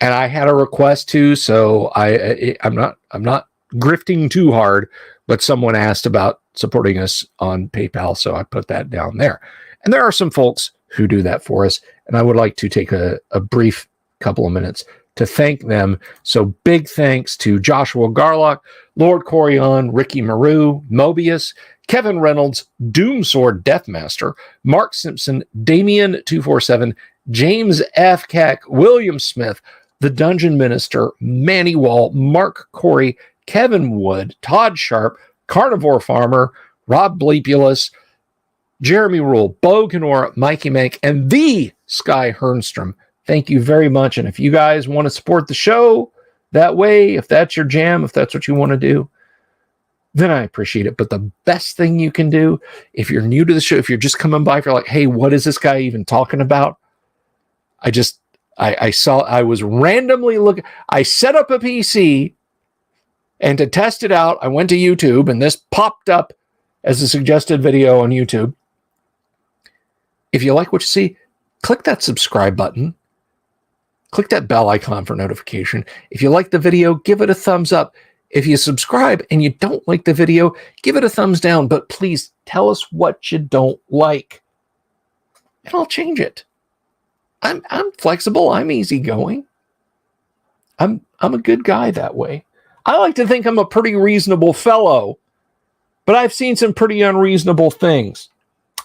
I had a request too, so I'm not grifting too hard, but someone asked about supporting us on PayPal, so I put that down there. And there are some folks who do that for us, and I would like to take a brief couple of minutes to thank them. So big thanks to Joshua Garlock, Lord Corion, Ricky Maru, Mobius, Kevin Reynolds, Doomsword Deathmaster, Mark Simpson, Damien247, James F. Keck, William Smith, The Dungeon Minister, Manny Wall, Mark Corey, Kevin Wood, Todd Sharp, Carnivore Farmer, Rob Bleepulus, Jeremy Rule, Bo Canora, Mikey Mank, and the Sky Hernstrom. Thank you very much. And if you guys want to support the show that way, if that's your jam, if that's what you want to do, then I appreciate it. But the best thing you can do, if you're new to the show, if you're just coming by, if you're like, hey, what is this guy even talking about? I was randomly looking. I set up a PC, and to test it out, I went to YouTube, and this popped up as a suggested video on YouTube. If you like what you see, click that subscribe button. Click that bell icon for notification. If you like the video, give it a thumbs up. If you subscribe and you don't like the video, give it a thumbs down. But please tell us what you don't like, and I'll change it. I'm flexible. I'm easygoing. I'm a good guy that way. I like to think I'm a pretty reasonable fellow, but I've seen some pretty unreasonable things.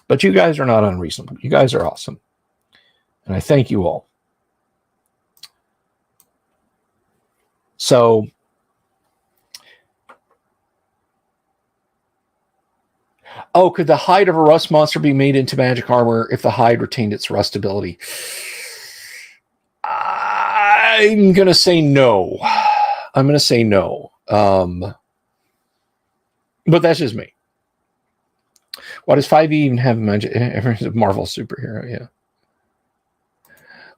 But you guys are not unreasonable. You guys are awesome. And I thank you all. So, oh, could the hide of a rust monster be made into magic armor if the hide retained its rust ability? I'm going to say no. I'm going to say no. But that's just me. Why does 5e even have magic? Everyone's a Marvel superhero, yeah.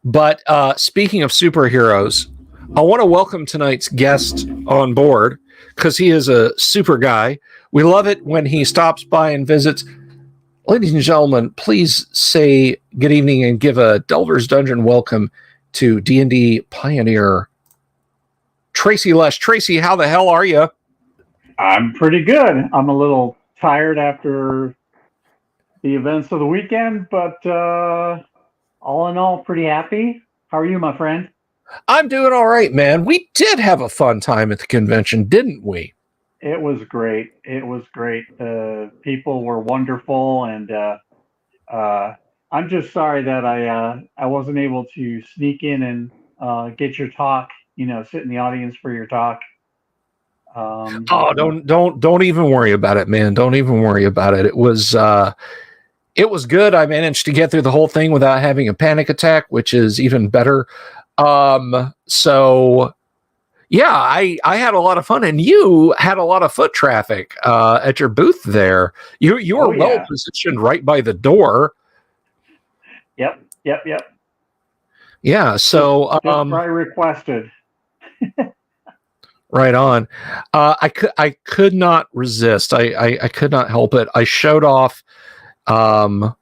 But speaking of superheroes, I want to welcome tonight's guest on board because he is a super guy. We love it when he stops by and visits. Ladies and gentlemen, please say good evening and give a Delver's Dungeon welcome to D&D pioneer Tracy Lesch. Tracy, how the hell are you? I'm pretty good. I'm a little tired after the events of the weekend, but all in all, pretty happy. How are you, my friend? I'm doing all right, man. We did have a fun time at the convention, didn't we? It was great. It was great. People were wonderful, and I'm just sorry that I wasn't able to sneak in and get your talk. Sit in the audience for your talk. Don't even worry about it, man. Don't even worry about it. It was good. I managed to get through the whole thing without having a panic attack, which is even better. So yeah, I had a lot of fun, and you had a lot of foot traffic at your booth there. You were well positioned right by the door. Yep. Yeah, so just I requested. Right on. I could not resist. I could not help it. I showed off the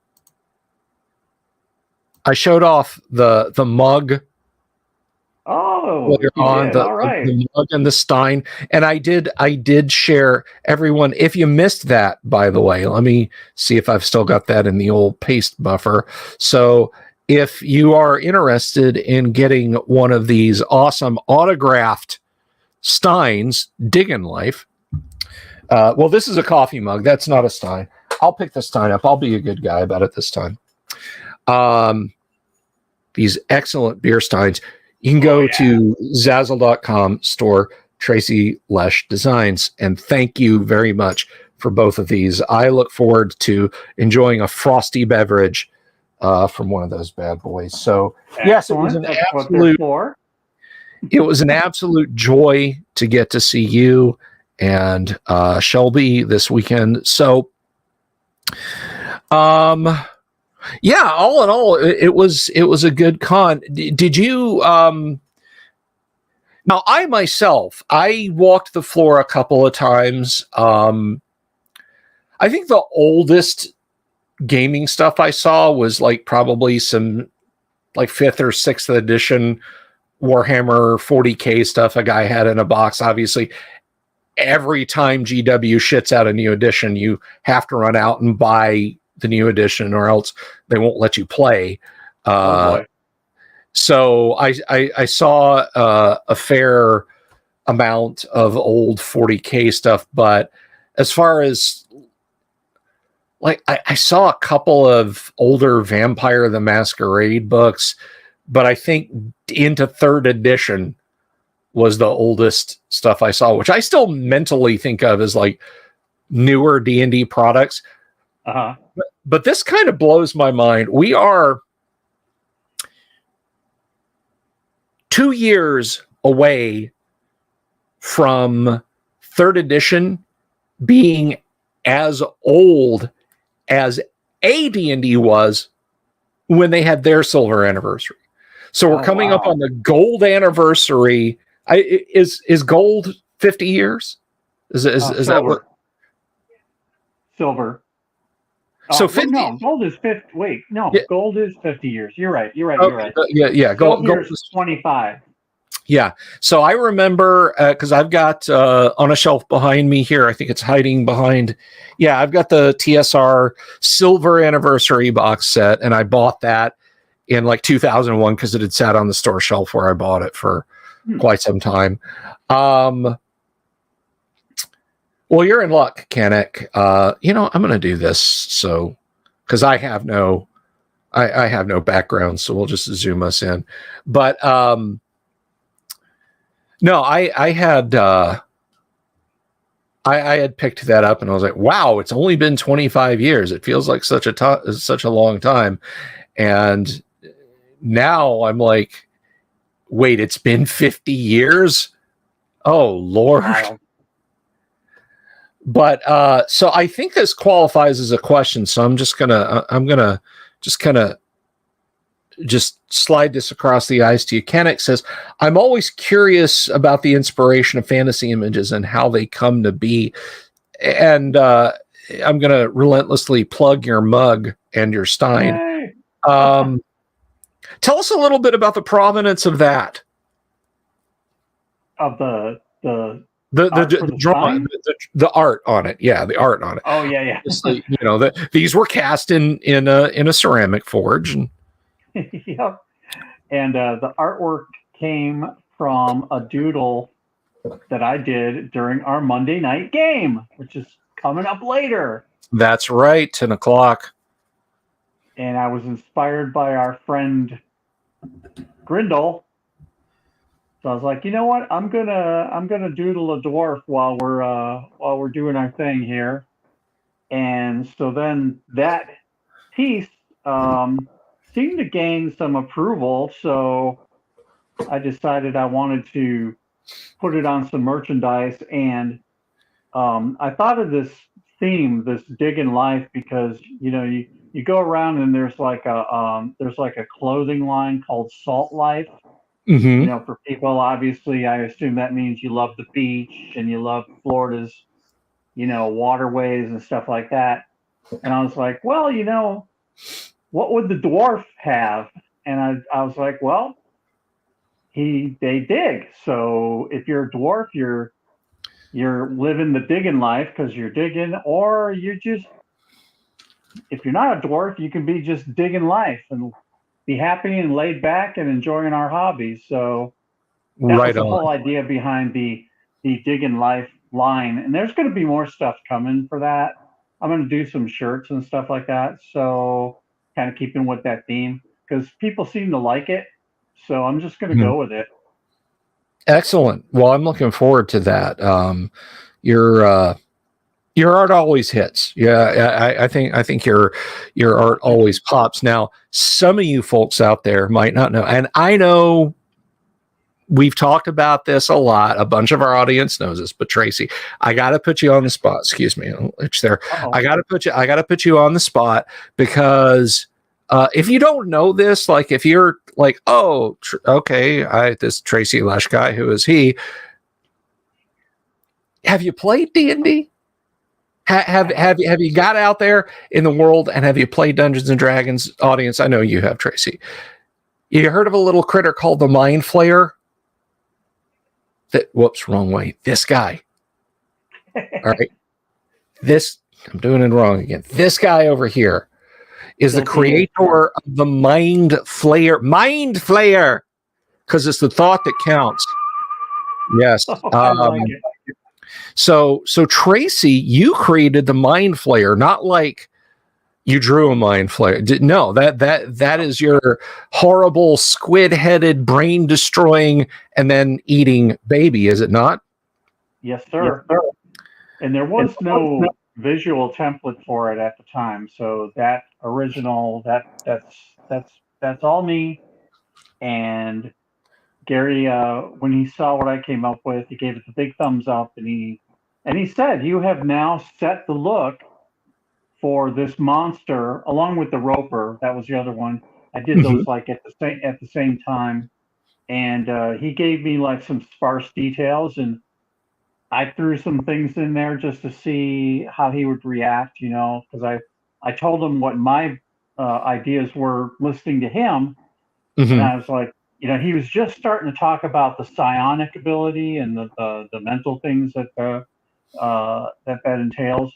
mug. Oh, on the mug and the stein, and I did share everyone. If you missed that, by the way, let me see if I've still got that in the old paste buffer. So if you are interested in getting one of these awesome autographed steins, Diggin' Life. Well, this is a coffee mug. That's not a stein. I'll pick the stein up. I'll be a good guy about it this time. These excellent beer steins. You can go to Zazzle.com, store Tracy Lesch Designs, and thank you very much for both of these. I look forward to enjoying a frosty beverage from one of those bad boys. So, yes, it was an absolute joy to get to see you and Shelby this weekend. So, yeah, all in all, it was a good con. Did you? Now, I myself, I walked the floor a couple of times. I think the oldest gaming stuff I saw was like probably some like 5th or 6th edition Warhammer 40K stuff a guy had in a box. Obviously, every time GW shits out a new edition, you have to run out and buy the new edition or else they won't let you play. So I saw a fair amount of old 40K stuff, but as far as like I saw a couple of older Vampire the Masquerade books, but I think into 3rd edition was the oldest stuff I saw, which I still mentally think of as like newer D&D products. But this kind of blows my mind. We are 2 years away from 3rd edition being as old as AD&D was when they had their silver anniversary. So we're coming up on the gold anniversary. Is gold 50 years? Is that what? Silver. So 50. No, gold is 50. Wait, no, gold is 50 years. You're right. Okay. You're right. Yeah. Gold is 25. Yeah. So I remember because I've got on a shelf behind me here. I think it's hiding behind. Yeah, I've got the TSR silver anniversary box set, and I bought that in like 2001 because it had sat on the store shelf where I bought it for quite some time. Well, you're in luck, Kanek. I'm going to do this so because I have no background, so we'll just zoom us in. But No, I had I had picked that up and I was like, wow, it's only been 25 years. It feels like such a long time. And now I'm like, wait, it's been 50 years? Oh, Lord. Wild. But so I think this qualifies as a question. So I'm gonna just kind of just slide this across the ice to you. Kanek says, I'm always curious about the inspiration of fantasy images and how they come to be. And I'm going to relentlessly plug your mug and your Stein. Tell us a little bit about the provenance of that. Of the drawing, the art on it. Yeah, the art on it. Oh yeah. You know, these were cast in a ceramic forge. And yep. And the artwork came from a doodle that I did during our Monday night game, which is coming up later. That's right, 10 o'clock. And I was inspired by our friend Grindle. So I was like, you know what? I'm gonna doodle a dwarf while we're doing our thing here. And so then that piece seemed to gain some approval. So I decided I wanted to put it on some merchandise. And I thought of this theme, this digging life, because you go around and there's like a clothing line called Salt Life. Mm-hmm. For people, obviously, I assume that means you love the beach and you love Florida's, waterways and stuff like that. And I was like, well, what would the dwarf have? And I was like, well, they dig. So if you're a dwarf, you're living the digging life because you're digging, or if you're not a dwarf, you can be just digging life and be happy and laid back and enjoying our hobbies. So that was the whole idea behind the digging life line. And there's going to be more stuff coming for that. I'm going to do some shirts and stuff like that. So kind of keeping with that theme because people seem to like it. So I'm just going to go with it. Excellent. Well, I'm looking forward to that. Your art always hits. Yeah, I think your art always pops. Now, some of you folks out there might not know, and I know we've talked about this a lot. A bunch of our audience knows this, but Tracy, I got to put you on the spot. Excuse me, it's there. Uh-oh. I got to put you on the spot because if you don't know this, like if you're like, oh, okay, this Tracy Lesch guy, who is he? Have you played D&D? Have you got out there in the world and have you played Dungeons and Dragons? Audience, I know you have, Tracy. You heard of a little critter called the Mind Flayer? Whoops, wrong way. This guy. All right. I'm doing it wrong again. This guy over here is the creator of the Mind Flayer. Mind Flayer! Because it's the thought that counts. Yes. I like it. So Tracy, you created the Mind Flayer, not like you drew a Mind Flayer. No, that is your horrible squid-headed, brain-destroying, and then eating baby, is it not? Yes, sir. Yes, sir. And there was no visual template for it at the time, so that original that's all me. And Gary, when he saw what I came up with, he gave it the big thumbs up, and he said, "You have now set the look for this monster, along with the roper." That was the other one. I did those like at the same time, and he gave me like some sparse details, and I threw some things in there just to see how he would react, because I told him what my ideas were listening to him, and I was like, he was just starting to talk about the psionic ability and the mental things that entails,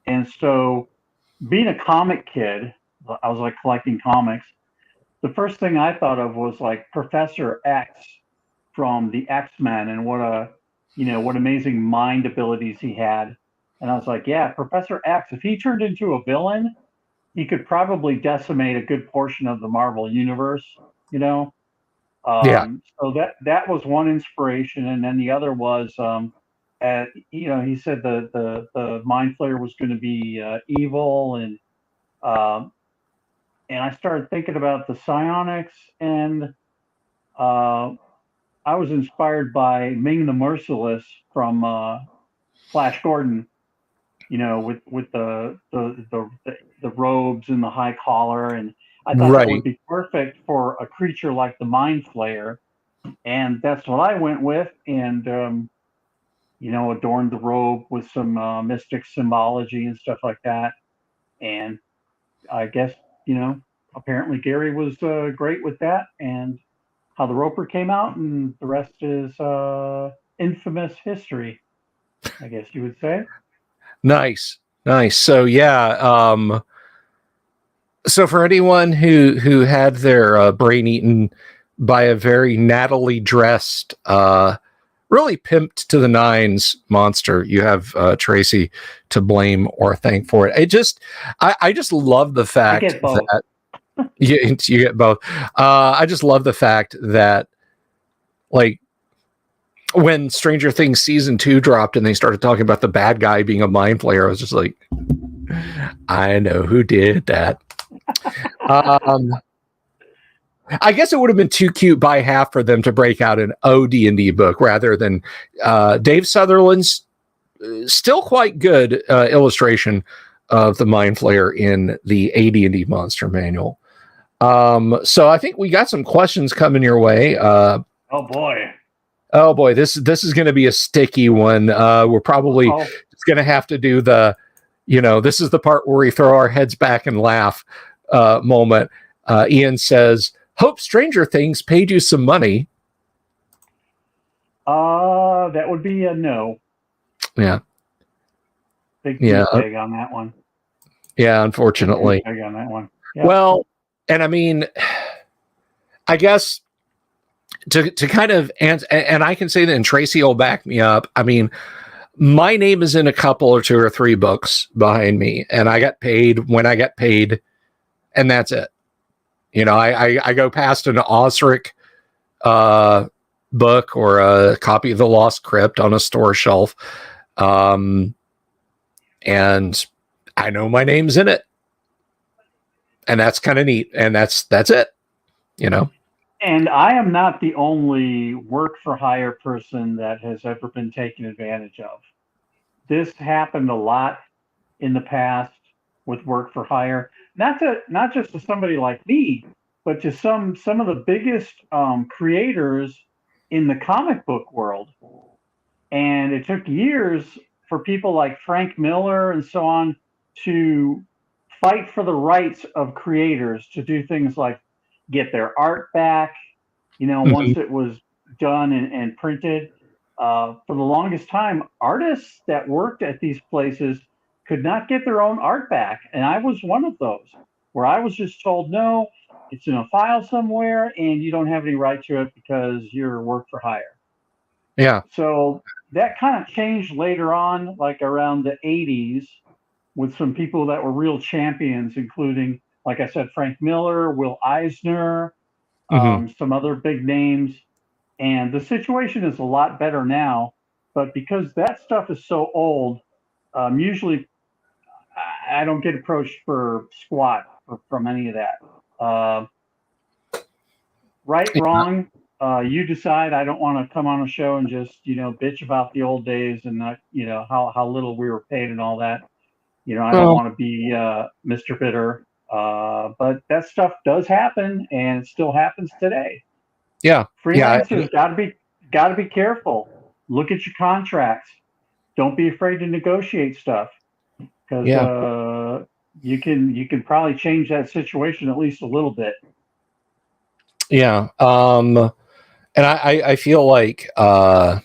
and so. Being a comic kid, I was like collecting comics. The first thing I thought of was like Professor X from the X-Men and what amazing mind abilities he had. And I was like, yeah, Professor X, if he turned into a villain, he could probably decimate a good portion of the Marvel universe, Yeah. So that was one inspiration, and then the other was, he said the Mind Flayer was going to be evil, um, and I started thinking about the psionics, and uh, I was inspired by Ming the Merciless from Flash Gordon. With the robes and the high collar, and I thought that would Right. be perfect for a creature like the Mind Flayer, and that's what I went with, and adorned the robe with some mystic symbology and stuff like that. And I guess apparently Gary was great with that, and how the Roper came out, and the rest is infamous history, I guess you would say. Nice. Nice. So yeah, so for anyone who had their brain eaten by a very nattily dressed, really pimped to the nines monster, you have Tracy to blame or thank for it. I just love the I fact get both. that you get both. I just love the fact that, like, when Stranger Things season 2 dropped and they started talking about the bad guy being a mind flayer, I was just like, I know who did that. I guess it would have been too cute by half for them to break out an AD&D book rather than Dave Sutherland's still quite good illustration of the Mind Flayer in the AD&D Monster Manual. So I think we got some questions coming your way. Oh boy. Oh boy, this is going to be a sticky one. We're probably just going to have to do the, this is the part where we throw our heads back and laugh moment. Ian says, "Hope Stranger Things paid you some money." That would be a no. Yeah. Big tag on that one. Yeah, unfortunately. Big tag on that one. Yep. Well, and I mean, I guess to kind of and I can say that, and Tracy will back me up. I mean, my name is in a couple or 2 or 3 books behind me, and I got paid when I got paid, and that's it. I go past an Osric book or a copy of The Lost Crypt on a store shelf, and I know my name's in it, and that's kind of neat, and that's it. And I am not the only work for hire person that has ever been taken advantage of. This happened a lot in the past with work for hire, not just to somebody like me, but to some of the biggest creators in the comic book world. And it took years for people like Frank Miller and so on to fight for the rights of creators to do things like get their art back, once it was done and printed. For the longest time, artists that worked at these places could not get their own art back. And I was one of those, where I was just told, no, it's in a file somewhere and you don't have any right to it because you're work for hire. Yeah. So that kind of changed later on, like around the 80s, with some people that were real champions, including, like I said, Frank Miller, Will Eisner, some other big names. And the situation is a lot better now. But because that stuff is so old, usually I don't get approached for squat from any of that. Right, wrong, you decide. I don't want to come on a show and just, bitch about the old days and not, how little we were paid and all that. I don't want to be Mr. Bitter. But that stuff does happen, and it still happens today. Yeah. Freelancers gotta be careful. Look at your contracts. Don't be afraid to negotiate stuff, because you can probably change that situation at least a little bit. Yeah. And I feel like I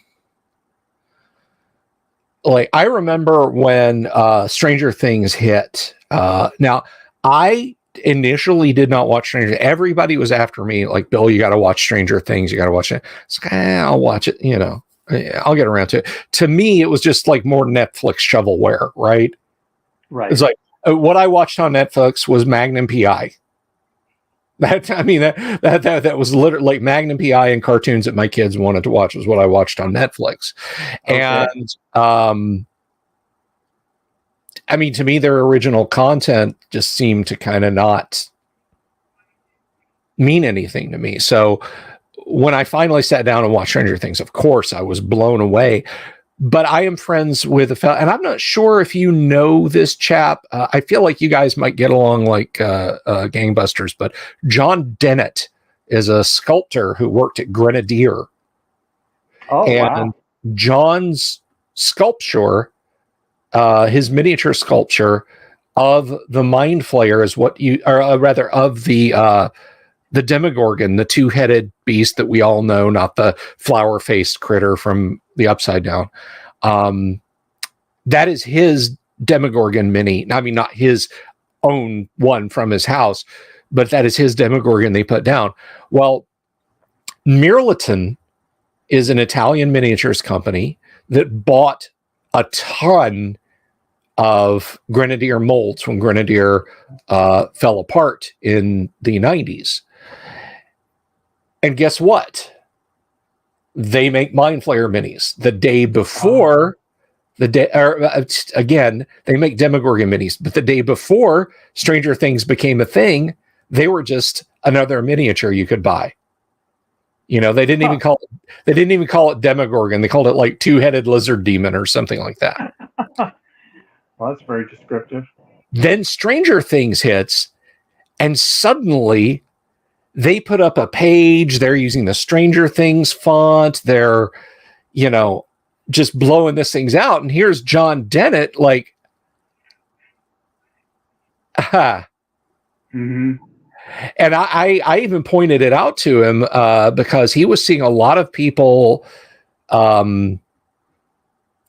remember when Stranger Things hit. Now, I initially did not watch Stranger. Everybody was after me, like, Bill, you got to watch Stranger Things. You got to watch it. It's like, I'll watch it. I'll get around to it. To me, it was just like more Netflix shovelware, right? Right. It's like what I watched on Netflix was Magnum PI. That was literally like Magnum PI and cartoons that my kids wanted to watch was what I watched on Netflix. Okay. And to me, their original content just seemed to kind of not mean anything to me. So when I finally sat down and watched Stranger Things, of course, I was blown away. But I am friends with a fellow, and I'm not sure if you know this chap. I feel like you guys might get along like gangbusters, but John Dennett is a sculptor who worked at Grenadier. Oh, and wow. John's sculpture, his miniature sculpture of the Mind Flayer is what you, or rather of the Demogorgon, the two-headed beast that we all know, not the flower-faced critter from the Upside Down. That is his Demogorgon mini. I mean, not his own one from his house, but that is his Demogorgon they put down. Well, Mirliton is an Italian miniatures company that bought a ton of Grenadier molds when Grenadier fell apart in the 90s. And guess what? They make Mind Flayer minis. The day before, again, they make Demogorgon minis, but the day before Stranger Things became a thing, they were just another miniature you could buy. They didn't even call it Demogorgon. They called it like two-headed lizard demon or something like that. Well, that's very descriptive. Then Stranger Things hits, and suddenly they put up a page. They're using the Stranger Things font. They're, just blowing this things out. And here's John Dennett, like, aha. Mm-hmm. And I even pointed it out to him because he was seeing a lot of people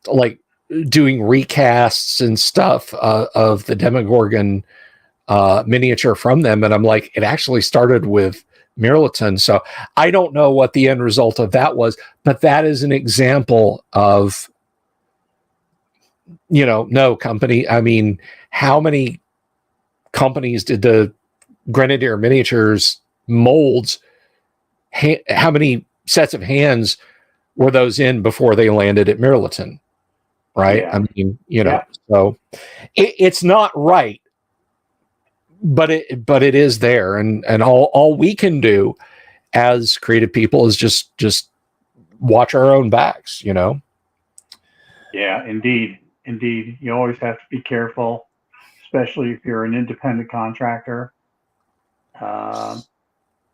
like doing recasts and stuff of the Demogorgon miniature from them. And I'm like, it actually started with Mirliton. So I don't know what the end result of that was, but that is an example of, no company. I mean, how many companies did the Grenadier miniatures molds, how many sets of hands were those in before they landed at Mirliton? Right. Yeah. I mean, so it's not right, but it is there. And all we can do as creative people is just watch our own backs, Yeah, indeed. You always have to be careful, especially if you're an independent contractor,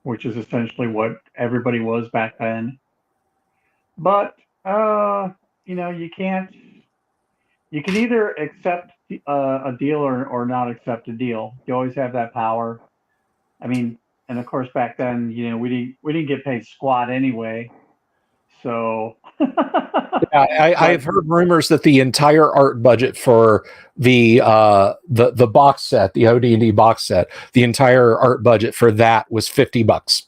which is essentially what everybody was back then. But, you can either accept a deal or not accept a deal. You always have that power. I mean, and of course back then, we didn't get paid squat anyway. So yeah, I've heard rumors that the entire art budget for the box set, the AD&D box set, the entire art budget for that was $50.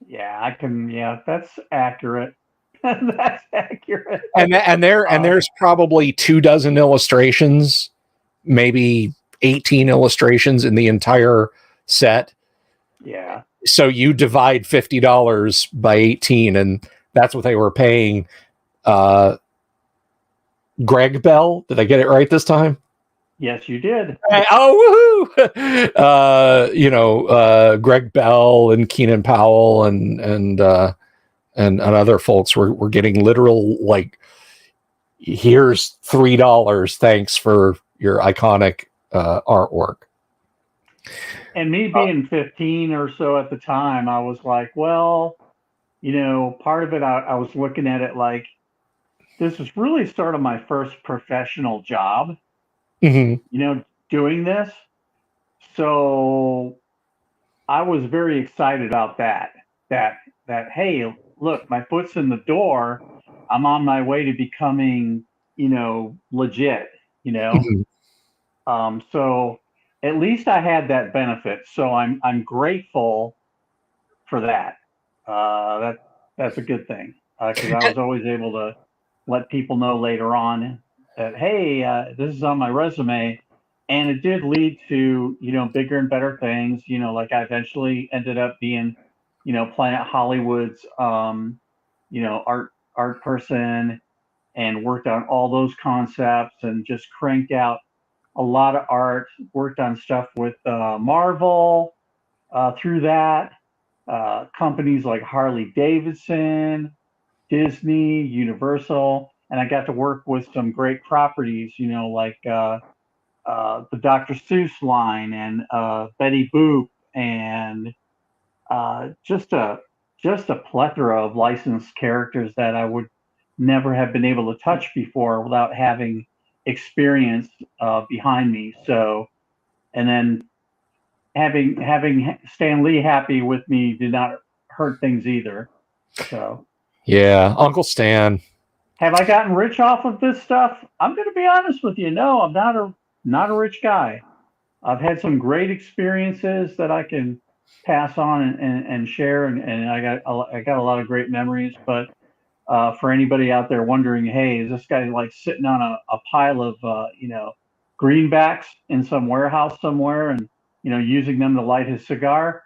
Yeah, that's accurate. That's accurate. And there's probably 24 illustrations, maybe 18 illustrations in the entire set. Yeah. So you divide $50 by 18, and that's what they were paying Greg Bell. Did I get it right this time? Yes, you did. Oh, woohoo! Greg Bell and Keenan Powell and other folks were getting literal, like, here's $3. Thanks for your iconic artwork. And me being 15 or so at the time, I was like, well, part of it, I was looking at it like, this was really sort of my first professional job, doing this. So I was very excited about that, hey, look, my foot's in the door. I'm on my way to becoming, legit, So at least I had that benefit. So I'm grateful for that. That's a good thing, because I was always able to let people know later on that, hey, this is on my resume. and it did lead to, bigger and better things. Like I eventually ended up being, Planet Hollywood's, art person, and worked on all those concepts and just cranked out a lot of art. Worked on stuff with Marvel through that. Companies like Harley Davidson, Disney, Universal, and I got to work with some great properties, like the Dr. Seuss line and Betty Boop, and just a plethora of licensed characters that I would never have been able to touch before without having experience behind me. So, and then having Stan Lee happy with me did not hurt things either. So, yeah, Uncle Stan. have I gotten rich off of this stuff? I'm going to be honest with you. No, I'm not a rich guy. I've had some great experiences that I can pass on and share, and I got a lot of great memories. But for anybody out there wondering, hey, is this guy like sitting on a pile of greenbacks in some warehouse somewhere and using them to light his cigar?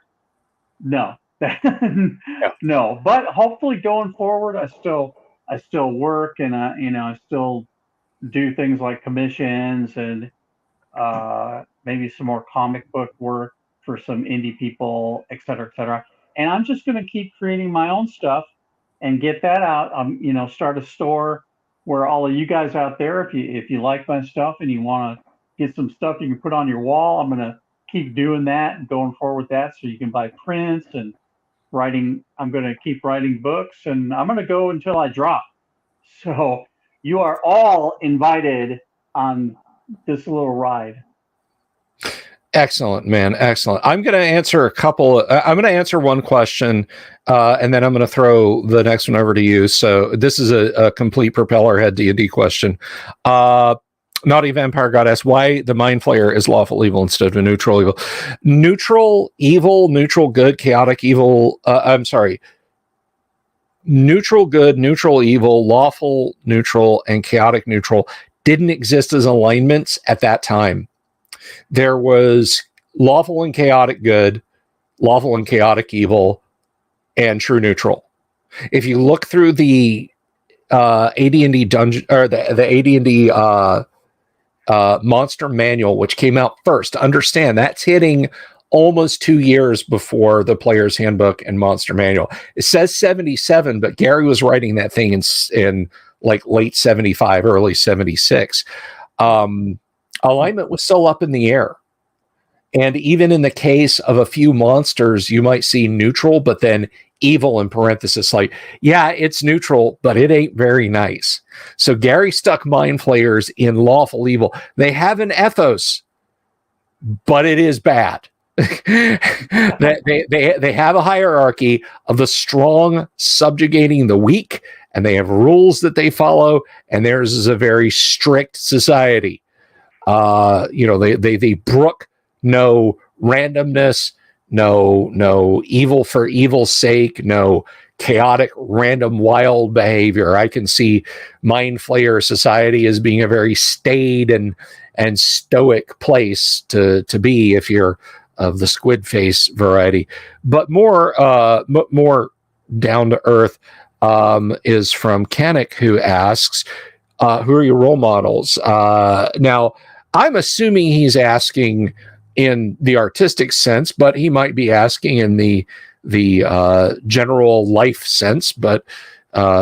No, no. But hopefully going forward, I still work, and I still do things like commissions and maybe some more comic book work for some indie people, et cetera, et cetera. And I'm just going to keep creating my own stuff and get that out. Start a store where all of you guys out there, if you like my stuff and you want to get some stuff you can put on your wall, I'm going to keep doing that and going forward with that. So you can buy prints and writing. I'm going to keep writing books, and I'm going to go until I drop. So you are all invited on this little ride. Excellent, man. Excellent. I'm going to answer I'm going to answer one question, and then I'm going to throw the next one over to you. So this is a complete propeller head D&D question. Naughty Vampire God asks why the Mind Flayer is lawful evil instead of a neutral evil. Neutral evil, neutral good, chaotic evil. I'm sorry. Neutral good, neutral evil, lawful neutral, and chaotic neutral didn't exist as alignments at that time. There was lawful and chaotic good, lawful and chaotic evil, and true neutral. If you look through the AD&D dungeon or the AD&D monster manual, which came out first, understand that's hitting almost 2 years before the player's handbook and monster manual. It says 77, but Gary was writing that thing in like late 75, early 76. Alignment was still up in the air. And even in the case of a few monsters, you might see neutral, but then evil in parenthesis, like, yeah, it's neutral, but it ain't very nice. So Gary stuck Mind Flayers in lawful evil. They have an ethos, but it is bad. they have a hierarchy of the strong subjugating the weak, and they have rules that they follow, and theirs is a very strict society. They brook no randomness, no evil for evil's sake, no chaotic, random, wild behavior. I can see Mind Flayer society as being a very staid and stoic place to be if you're of the squid face variety. But more down to earth is from Kanik, who asks, who are your role models? Now, I'm assuming he's asking in the artistic sense, but he might be asking in the general life sense. But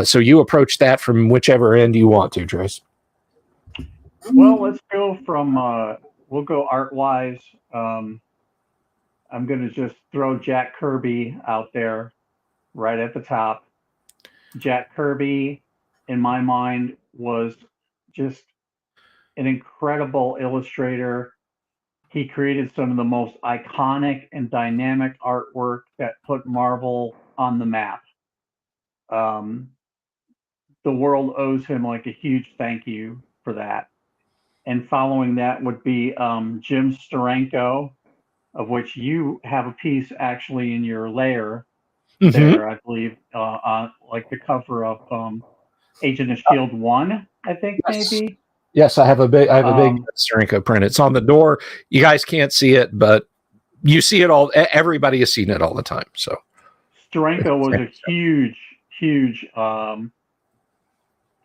so you approach that from whichever end you want to, Trace. Well, let's go from we'll go art wise. I'm going to just throw Jack Kirby out there right at the top. Jack Kirby, in my mind, was just an incredible illustrator. He created some of the most iconic and dynamic artwork that put Marvel on the map. The world owes him like a huge thank you for that. And following that would be Jim Steranko, of which you have a piece actually in your lair there, I believe, on like the cover of Agent of Shield 1, I think, Yes. maybe. Yes, I have a big Steranko print. It's on the door. You guys can't see it, but you see it all. Everybody has seen it all the time. So Steranko was a huge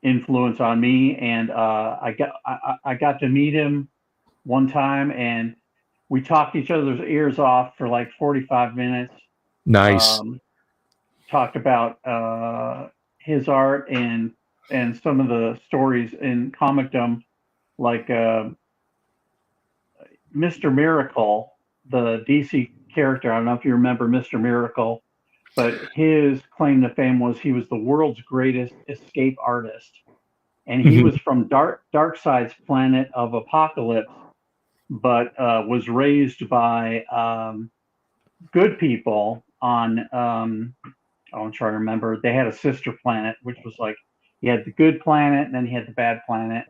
influence on me, and I got to meet him one time, and we talked each other's ears off for like 45 minutes. Nice. Talked about his art and some of the stories in comicdom, like Mr. Miracle, the DC character. I don't know if you remember Mr. Miracle, but his claim to fame was he was the world's greatest escape artist. And he was from Darkseid's planet of Apocalypse, but was raised by good people on, I'm trying to remember, they had a sister planet, which was like, you had the good planet, and then you had the bad planet.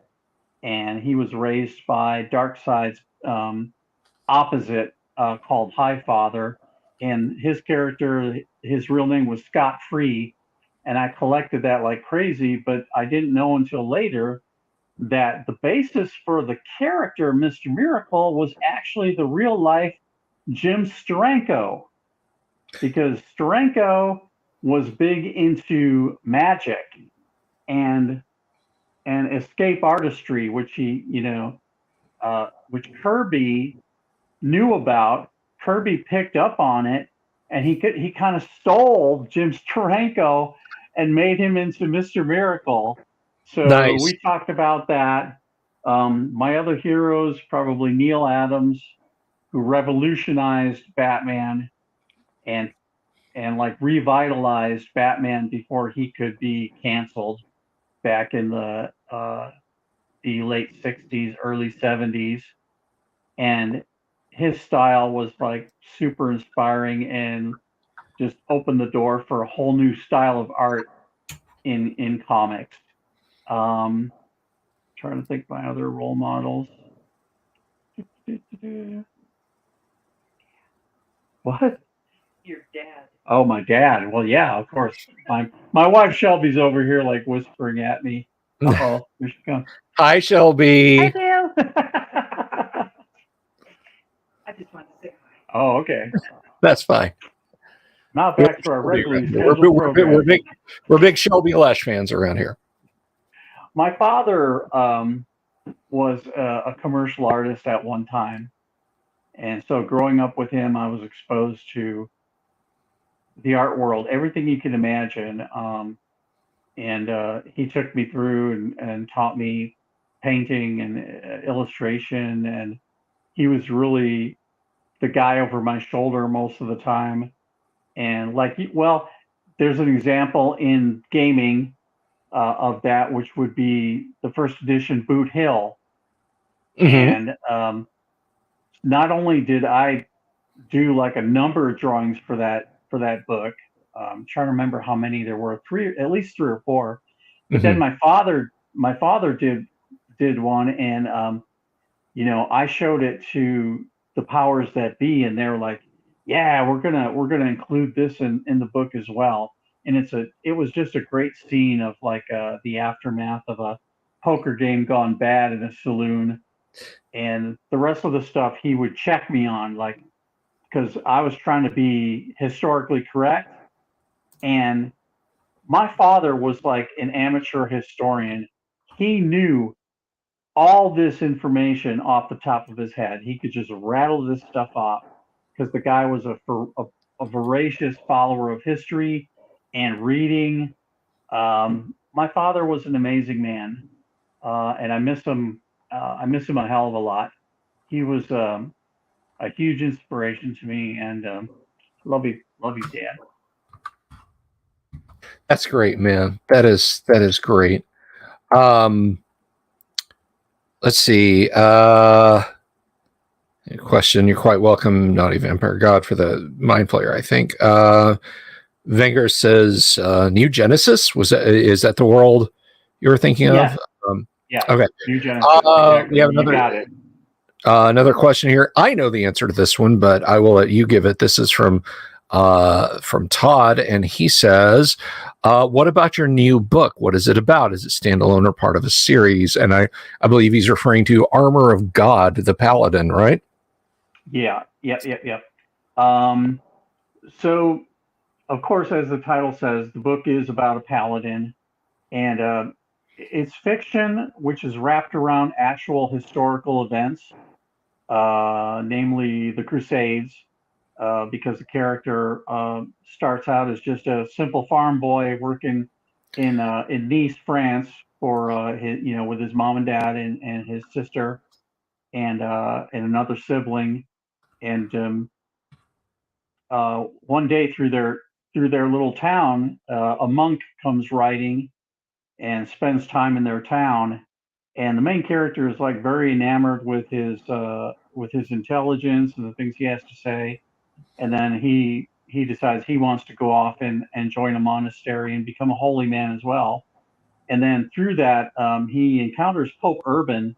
And he was raised by Darkseid's opposite, called Highfather. And his character, his real name was Scott Free. And I collected that like crazy, but I didn't know until later that the basis for the character, Mr. Miracle, was actually the real life Jim Steranko, because Steranko was big into magic and escape artistry, which which Kirby knew about. Kirby picked up on it, and he kind of stole Jim Steranko and made him into Mr. Miracle. So nice. We talked about that. My other heroes, probably Neil Adams, who revolutionized Batman and like revitalized Batman before he could be canceled back in the late 60s, early 70s. And his style was like super inspiring and just opened the door for a whole new style of art in comics. Trying to think of my other role models. What? Your dad. Oh, my dad. Well, yeah, of course. My wife Shelby's over here like whispering at me. Uh-oh, here she comes. Hi, Shelby. Hi, Bill. I just wanted to say hi. Oh, okay. That's fine. Now back to our regularly scheduled program. We're big Shelby Lesch fans around here. My father was a commercial artist at one time. And so growing up with him, I was exposed to the art world, everything you can imagine. And he took me through and taught me painting and illustration. And he was really the guy over my shoulder most of the time. And there's an example in gaming of that, which would be the first edition Boot Hill. Mm-hmm. And not only did I do like a number of drawings for that book, I'm trying to remember how many there were, at least three or four. But then my father did one, and I showed it to the powers that be, and they were like, yeah, we're gonna include this in the book as well. And it was just a great scene of like the aftermath of a poker game gone bad in a saloon, and the rest of the stuff he would check me on, like, because I was trying to be historically correct. And my father was like an amateur historian. He knew all this information off the top of his head. He could just rattle this stuff off because the guy was a voracious follower of history and reading. My father was an amazing man, and I miss him. I miss him a hell of a lot. He was a huge inspiration to me, and love you, Dad. That's great, man. That is great. Let's see. Question. You're quite welcome, Naughty Vampire God, for the Mind Flayer, I think. Wenger says, New Genesis? Is that the world you were thinking of? Yeah. Okay. New Genesis. Exactly. We have another question here. I know the answer to this one, but I will let you give it. This is from from Todd, and he says, what about your new book? What is it about? Is it standalone or part of a series? And I believe he's referring to Armor of God, the Paladin, right? Yeah. So, of course, as the title says, the book is about a paladin, and it's fiction, which is wrapped around actual historical events, namely the Crusades, because the character starts out as just a simple farm boy working in Nice, France, for his, with his mom and dad and his sister and another sibling, and one day through their little town, a monk comes riding and spends time in their town, and the main character is like very enamored with his intelligence and the things he has to say, and then he decides he wants to go off and join a monastery and become a holy man as well. And then through that, he encounters Pope Urban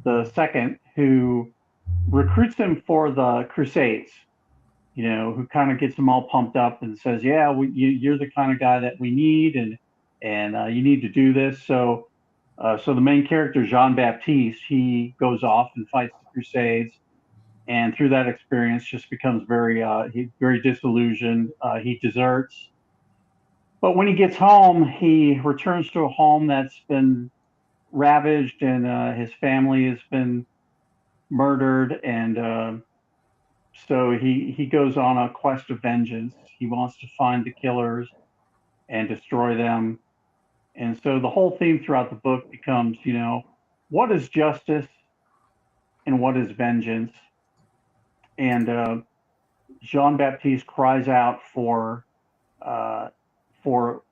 the second, who recruits him for the Crusades. Who kind of gets him all pumped up and says, "Yeah, you're the kind of guy that we need, and you need to do this." So the main character, Jean Baptiste, he goes off and fights the Crusades, and through that experience, just becomes very disillusioned. He deserts, but when he gets home, he returns to a home that's been ravaged, and his family has been murdered, and so he goes on a quest of vengeance. He wants to find the killers and destroy them. And so the whole theme throughout the book becomes, what is justice and what is vengeance? And Jean Baptiste cries out uh, for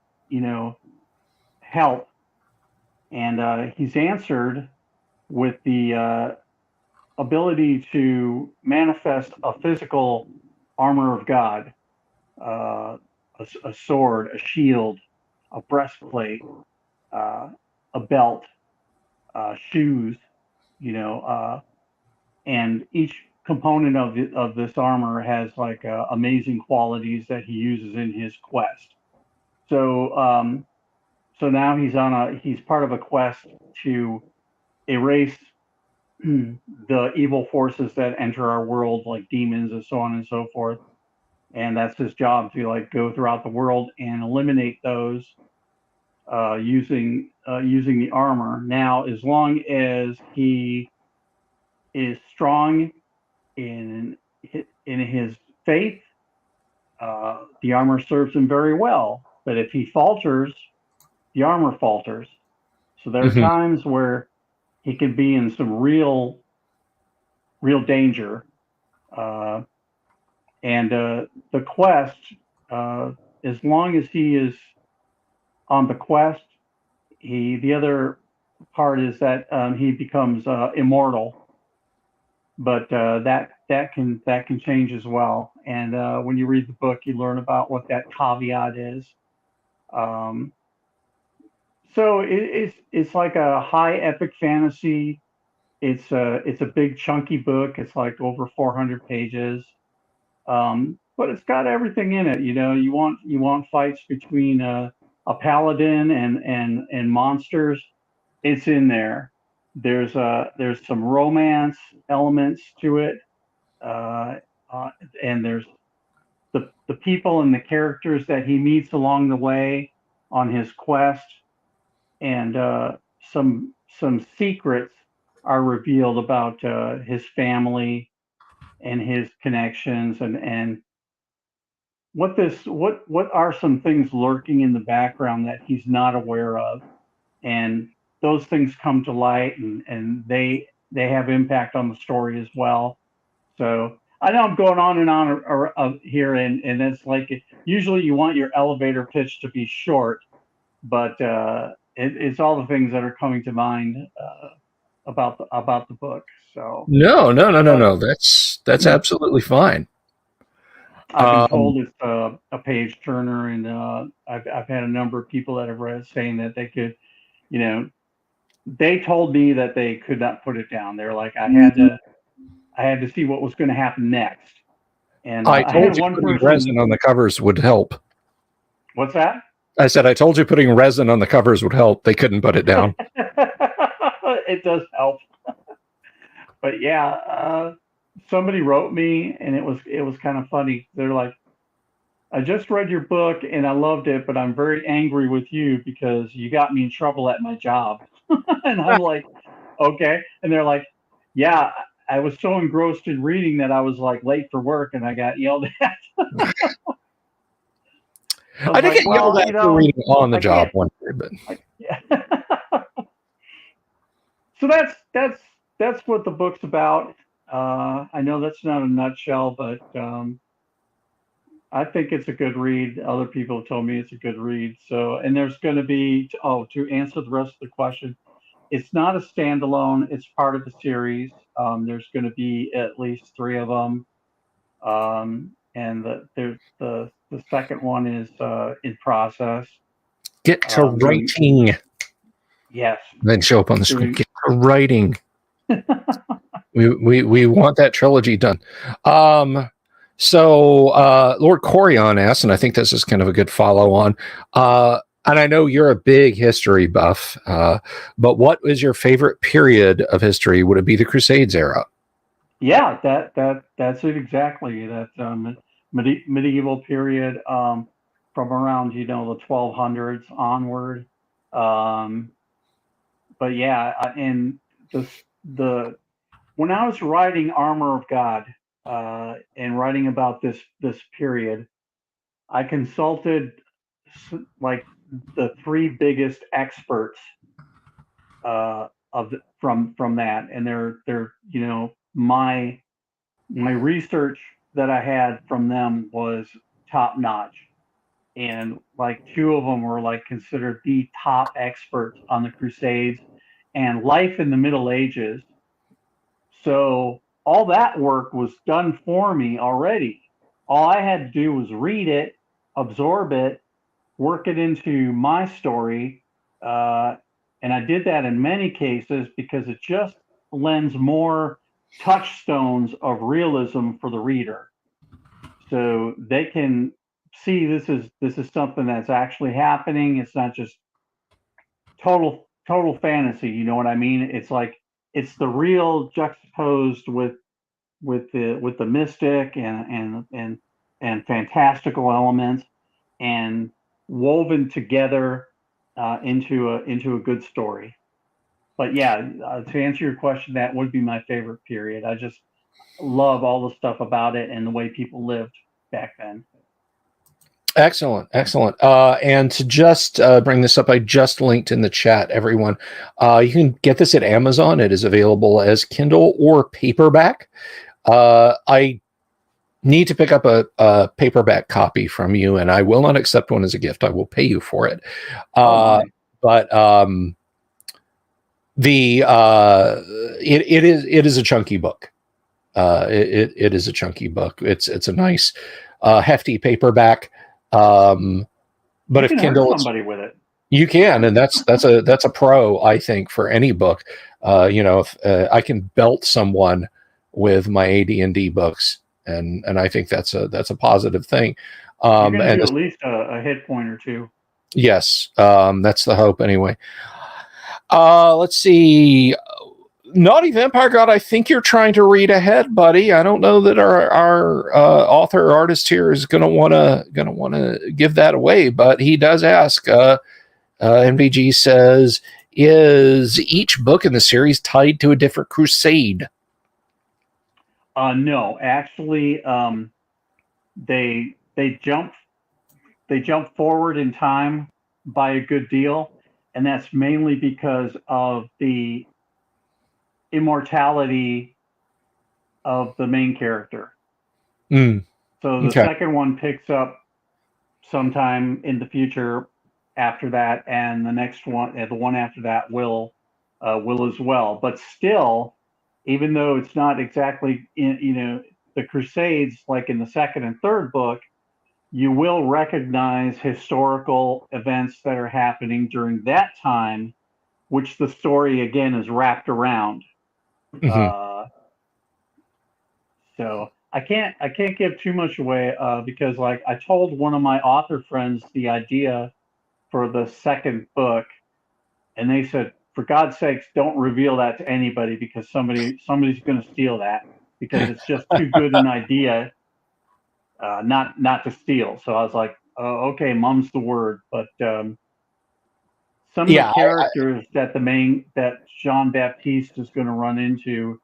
help, and he's answered with the ability to manifest a physical armor of God, uh, a sword, a shield, a breastplate, uh, a belt, shoes, you know, and each component of this armor has like amazing qualities that he uses in his quest. So now he's part of a quest to erase the evil forces that enter our world, like demons and so on and so forth. And that's his job, to like go throughout the world and eliminate those using the armor. Now, as long as he is strong in his faith, the armor serves him very well. But if he falters, the armor falters. So there are times where he can be in some real danger. Uh, and the quest, as long as he is on the quest, the other part is that he becomes immortal, but that can change as well. And when you read the book, you learn about what that caveat is. Um, so it's like a high epic fantasy. It's a big chunky book. It's like over 400 pages. But it's got everything in it. You want fights between a paladin and monsters. It's in there. There's some romance elements to it, uh, and there's the people and the characters that he meets along the way on his quest, and some secrets are revealed about his family and his connections, and what are some things lurking in the background that he's not aware of, and those things come to light, and they have impact on the story as well. So I know I'm going on and on here, and it's like usually you want your elevator pitch to be short, but it's all the things that are coming to mind about the book. So No. That's absolutely fine. I've been told it's a page turner, and I've had a number of people that have read it saying that they could, you know, they told me that they could not put it down. They're like, I had to see what was going to happen next. And I I told had you one putting person. resin on the covers would help. What's that? I said I told you putting resin on the covers would help. They couldn't put it down. It does help. But yeah, somebody wrote me, and it was kind of funny. They're like, I just read your book and I loved it, but I'm very angry with you because you got me in trouble at my job. And I'm like, okay. And they're like, yeah, I was so engrossed in reading that I was like late for work and I got yelled at. I did get yelled at for reading on the job one day, but yeah. So that's what the book's about. I know that's not a nutshell, but I think it's a good read. Other people have told me it's a good read. So, and there's going to be, to answer the rest of the question, it's not a standalone. It's part of the series. There's going to be at least 3 of them. And the second one is in process. get to writing. Yes. Then show up on the screen. Get to writing. we want that trilogy done. So Lord Corion asks, and I think this is kind of a good follow on. And I know you're a big history buff, but what is your favorite period of history? Would it be the Crusades era? Yeah, that's it exactly. That medieval period from around the 1200s onward. But yeah, and the when I was writing Armor of God and writing about this period, I consulted like the 3 biggest experts from that, and they're my research that I had from them was top notch, and like 2 of them were like considered the top experts on the Crusades and life in the Middle Ages. So all that work was done for me already. All I had to do was read it, absorb it, work it into my story. And I did that in many cases because it just lends more touchstones of realism for the reader. So they can see this is something that's actually happening. It's not just total fantasy, you know what I mean? It's like it's the real juxtaposed with the mystic and fantastical elements and woven together into a good story. But yeah, to answer your question, that would be my favorite period. I just love all the stuff about it and the way people lived back then. Excellent. And to just bring this up, I just linked in the chat, everyone. You can get this at Amazon. It is available as Kindle or paperback. I need to pick up a paperback copy from you, and I will not accept one as a gift. I will pay you for it. But it is a chunky book. It is a chunky book. It's a nice hefty paperback. But you if can Kindle, hurt somebody with it, you can, and that's a pro, I think, for any book. If I can belt someone with my AD&D books, and I think that's a positive thing. You're going to do at least a hit point or 2. Yes, that's the hope anyway. Let's see. Naughty Vampire God, I think you're trying to read ahead, buddy. I don't know that our author or artist here is gonna wanna give that away, but he does ask. MVG says, "Is each book in the series tied to a different crusade?" No, actually, they jump forward in time by a good deal, and that's mainly because of the immortality of the main character. So the second one picks up sometime in the future after that, and the next one, the one after that, will as well. But still, even though it's not exactly the Crusades like in the second and third book, you will recognize historical events that are happening during that time, which the story again is wrapped around. So I can't give too much away because like I told one of my author friends the idea for the second book, and they said, for God's sakes, don't reveal that to anybody because somebody's going to steal that because it's just too good an idea not to steal. So I was like, oh, okay, mum's the word. But some of the characters that Jean Baptiste is going to run into,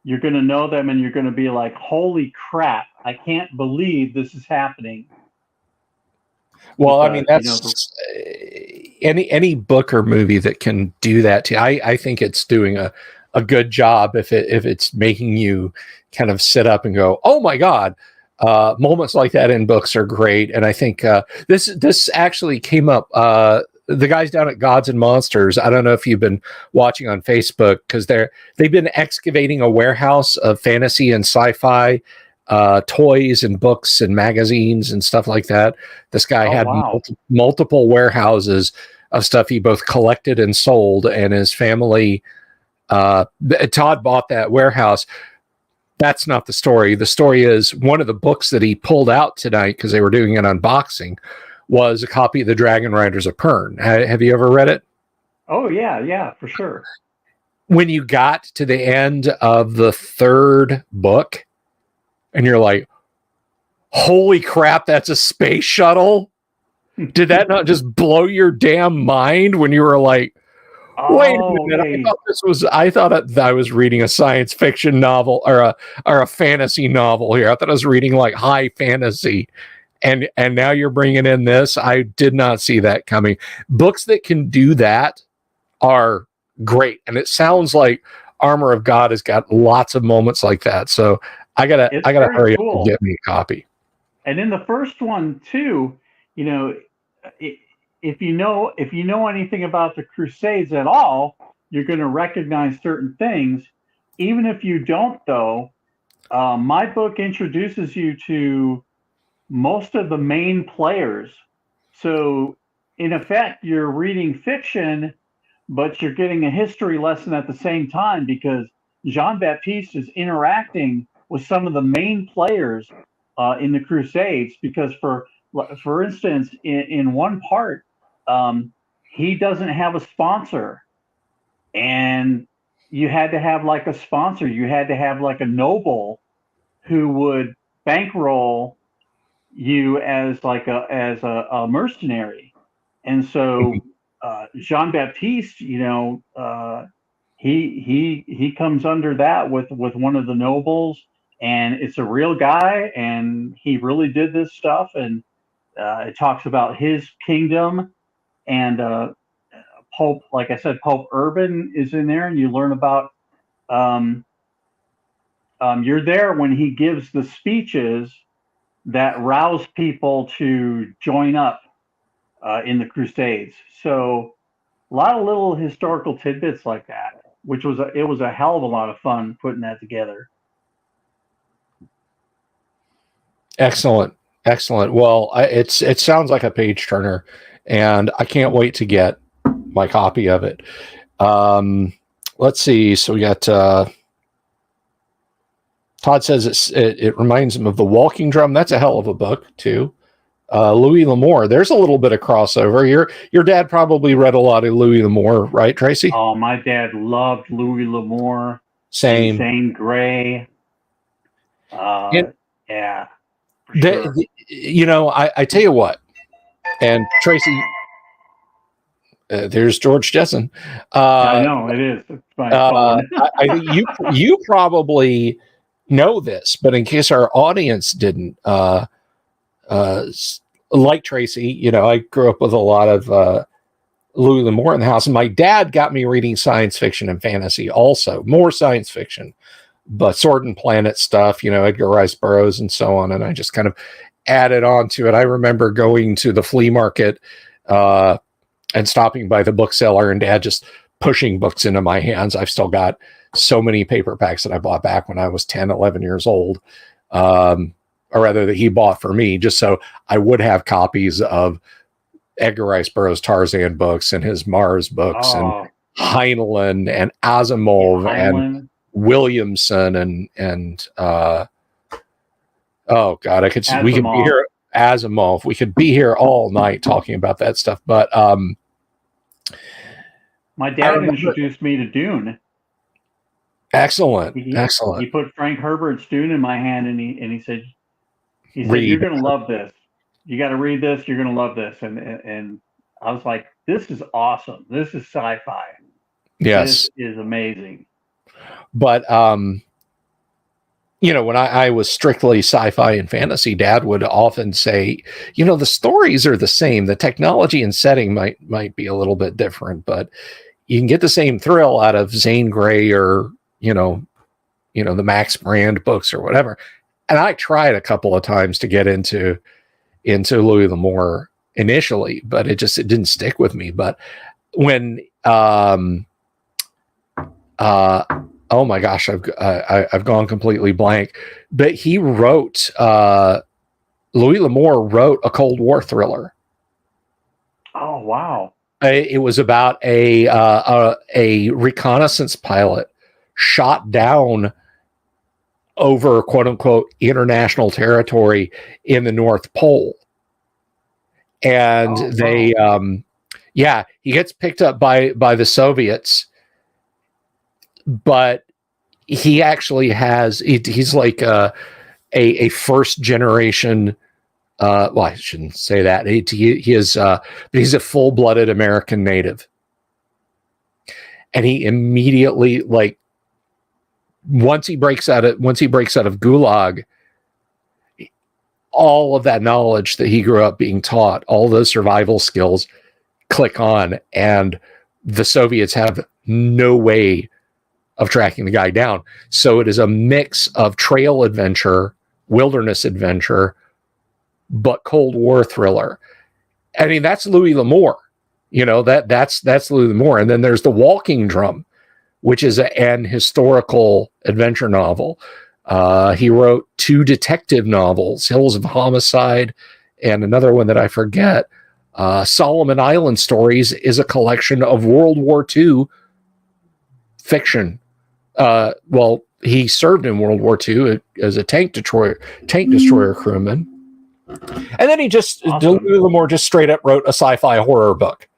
you're going to know them and you're going to be like, holy crap, I can't believe this is happening. Well, because, I mean, that's any book or movie that can do that to you. I think it's doing a good job if it's making you kind of sit up and go, oh my God. Moments like that in books are great. And I think this actually came up. The guys down at Gods and Monsters, I don't know if you've been watching on Facebook, because they've been excavating a warehouse of fantasy and sci-fi toys and books and magazines and stuff like that. This guy had multiple warehouses of stuff he both collected and sold, and his family, Todd bought that warehouse. That's not the story. The story is one of the books that he pulled out tonight, because they were doing an unboxing, was a copy of the Dragon Riders of Pern. Have you ever read it? Oh, yeah, for sure. When you got to the end of the third book, and you're like, holy crap, that's a space shuttle? Did that not just blow your damn mind when you were like, wait a minute, okay. I thought I was reading a science fiction novel or a fantasy novel here. I thought I was reading like high fantasy. And now you're bringing in this. I did not see that coming. Books that can do that are great. And it sounds like Armor of God has got lots of moments like that. So I gotta hurry up and get me a copy. And in the first one too, if you know anything about the Crusades at all, you're going to recognize certain things. Even if you don't, though, my book introduces you to most of the main players. So, in effect, you're reading fiction, but you're getting a history lesson at the same time because Jean Baptiste is interacting with some of the main players in the Crusades. Because, for instance, in one part, he doesn't have a sponsor, and you had to have like a sponsor. You had to have like a noble who would bankroll you as a mercenary. And so Jean Baptiste, he comes under that with one of the nobles, and it's a real guy, and he really did this stuff, and it talks about his kingdom. And Pope, like I said, Pope Urban is in there, and you learn about. You're there when he gives the speeches that rouse people to join up in the Crusades. So a lot of little historical tidbits like that, which was a hell of a lot of fun putting that together. Excellent. Well, it sounds like a page turner, and I can't wait to get my copy of it. Let's see. So we got Todd says it reminds him of The Walking Drum. That's a hell of a book too. Louis L'Amour. There's a little bit of crossover. Your dad probably read a lot of Louis L'Amour, right, Tracy? Oh, my dad loved Louis L'Amour. Same. Shane Gray. Yeah. Sure. I tell you what, and Tracy, there's George Jessen. I know it is. It's my phone. I think you probably know this, but in case our audience didn't, like Tracy, I grew up with a lot of Louis L'Amour in the house, and my dad got me reading science fiction and fantasy, also more science fiction. But Sword and Planet stuff, Edgar Rice Burroughs and so on. And I just kind of added on to it. I remember going to the flea market and stopping by the bookseller, and Dad just pushing books into my hands. I've still got so many paperbacks that I bought back when I was 10, 11 years old, or rather that he bought for me, just so I would have copies of Edgar Rice Burroughs' Tarzan books and his Mars books and Heinlein and Asimov and Williamson and Oh God, we could be here. Asimov. We could be here all night talking about that stuff. But my dad introduced me to Dune. Excellent. He put Frank Herbert's Dune in my hand, and he said, "You're going to love this. You got to read this. You're going to love this." And I was like, "This is awesome. This is sci-fi. Yes, this is amazing." But when I was strictly sci-fi and fantasy, Dad would often say, the stories are the same. The technology and setting might be a little bit different, but you can get the same thrill out of Zane Grey or the Max Brand books or whatever. And I tried a couple of times to get into Louis L'Amour initially, but it didn't stick with me. But when oh my gosh, I've gone completely blank. But he wrote Louis L'Amour wrote a Cold War thriller. Oh wow! It was about a reconnaissance pilot shot down over quote unquote international territory in the North Pole, and he gets picked up by the Soviets. But he actually he's like a first generation. Well, I shouldn't say that. He is, but he's a full-blooded American native, and he immediately, like, once he breaks out of Gulag, all of that knowledge that he grew up being taught, all those survival skills, click on, and the Soviets have no way of tracking the guy down. So it is a mix of trail adventure, wilderness adventure, but Cold War thriller. I mean, that's Louis L'Amour. That's Louis L'Amour. And then there's The Walking Drum, which is an historical adventure novel. He wrote 2 detective novels, Hills of Homicide, and another one that I forget. Solomon Island Stories is a collection of World War II fiction. Well, he served in World War II as a tank destroyer crewman. And then he Louis L'Amour just straight up wrote a sci-fi horror book.